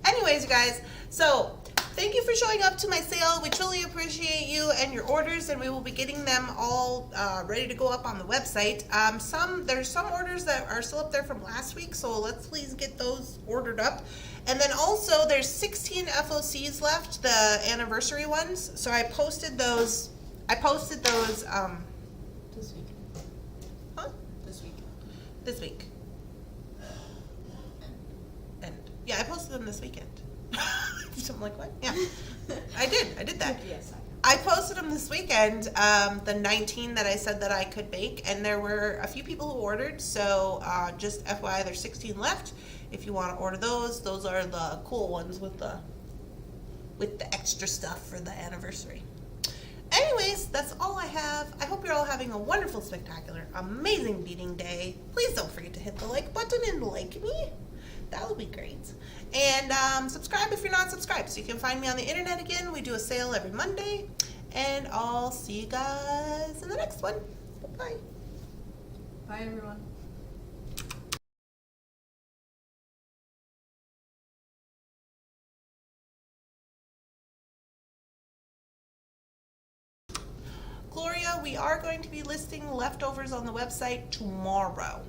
Anyways, you guys, so thank you for showing up to my sale. We truly appreciate you and your orders, and we will be getting them all ready to go up on the website. There's some orders that are still up there from last week, so let's please get those ordered up. And then also there's 16 FOCs left, the anniversary ones. So I posted those. This week. Huh? This week. And yeah, I posted them this weekend. So I'm like, what? Yeah, I did that. Yes, I posted them this weekend, the 19 that I said that I could bake, and there were a few people who ordered, so just FYI, there's 16 left. If you want to order those are the cool ones with the extra stuff for the anniversary. Anyways, that's all I have. I hope you're all having a wonderful, spectacular, amazing beading day. Please don't forget to hit the like button and like me. That would be great. And subscribe if you're not subscribed, so you can find me on the internet again. We do a sale every Monday. And I'll see you guys in the next one. Bye-bye. Bye, everyone. Gloria, we are going to be listing leftovers on the website tomorrow.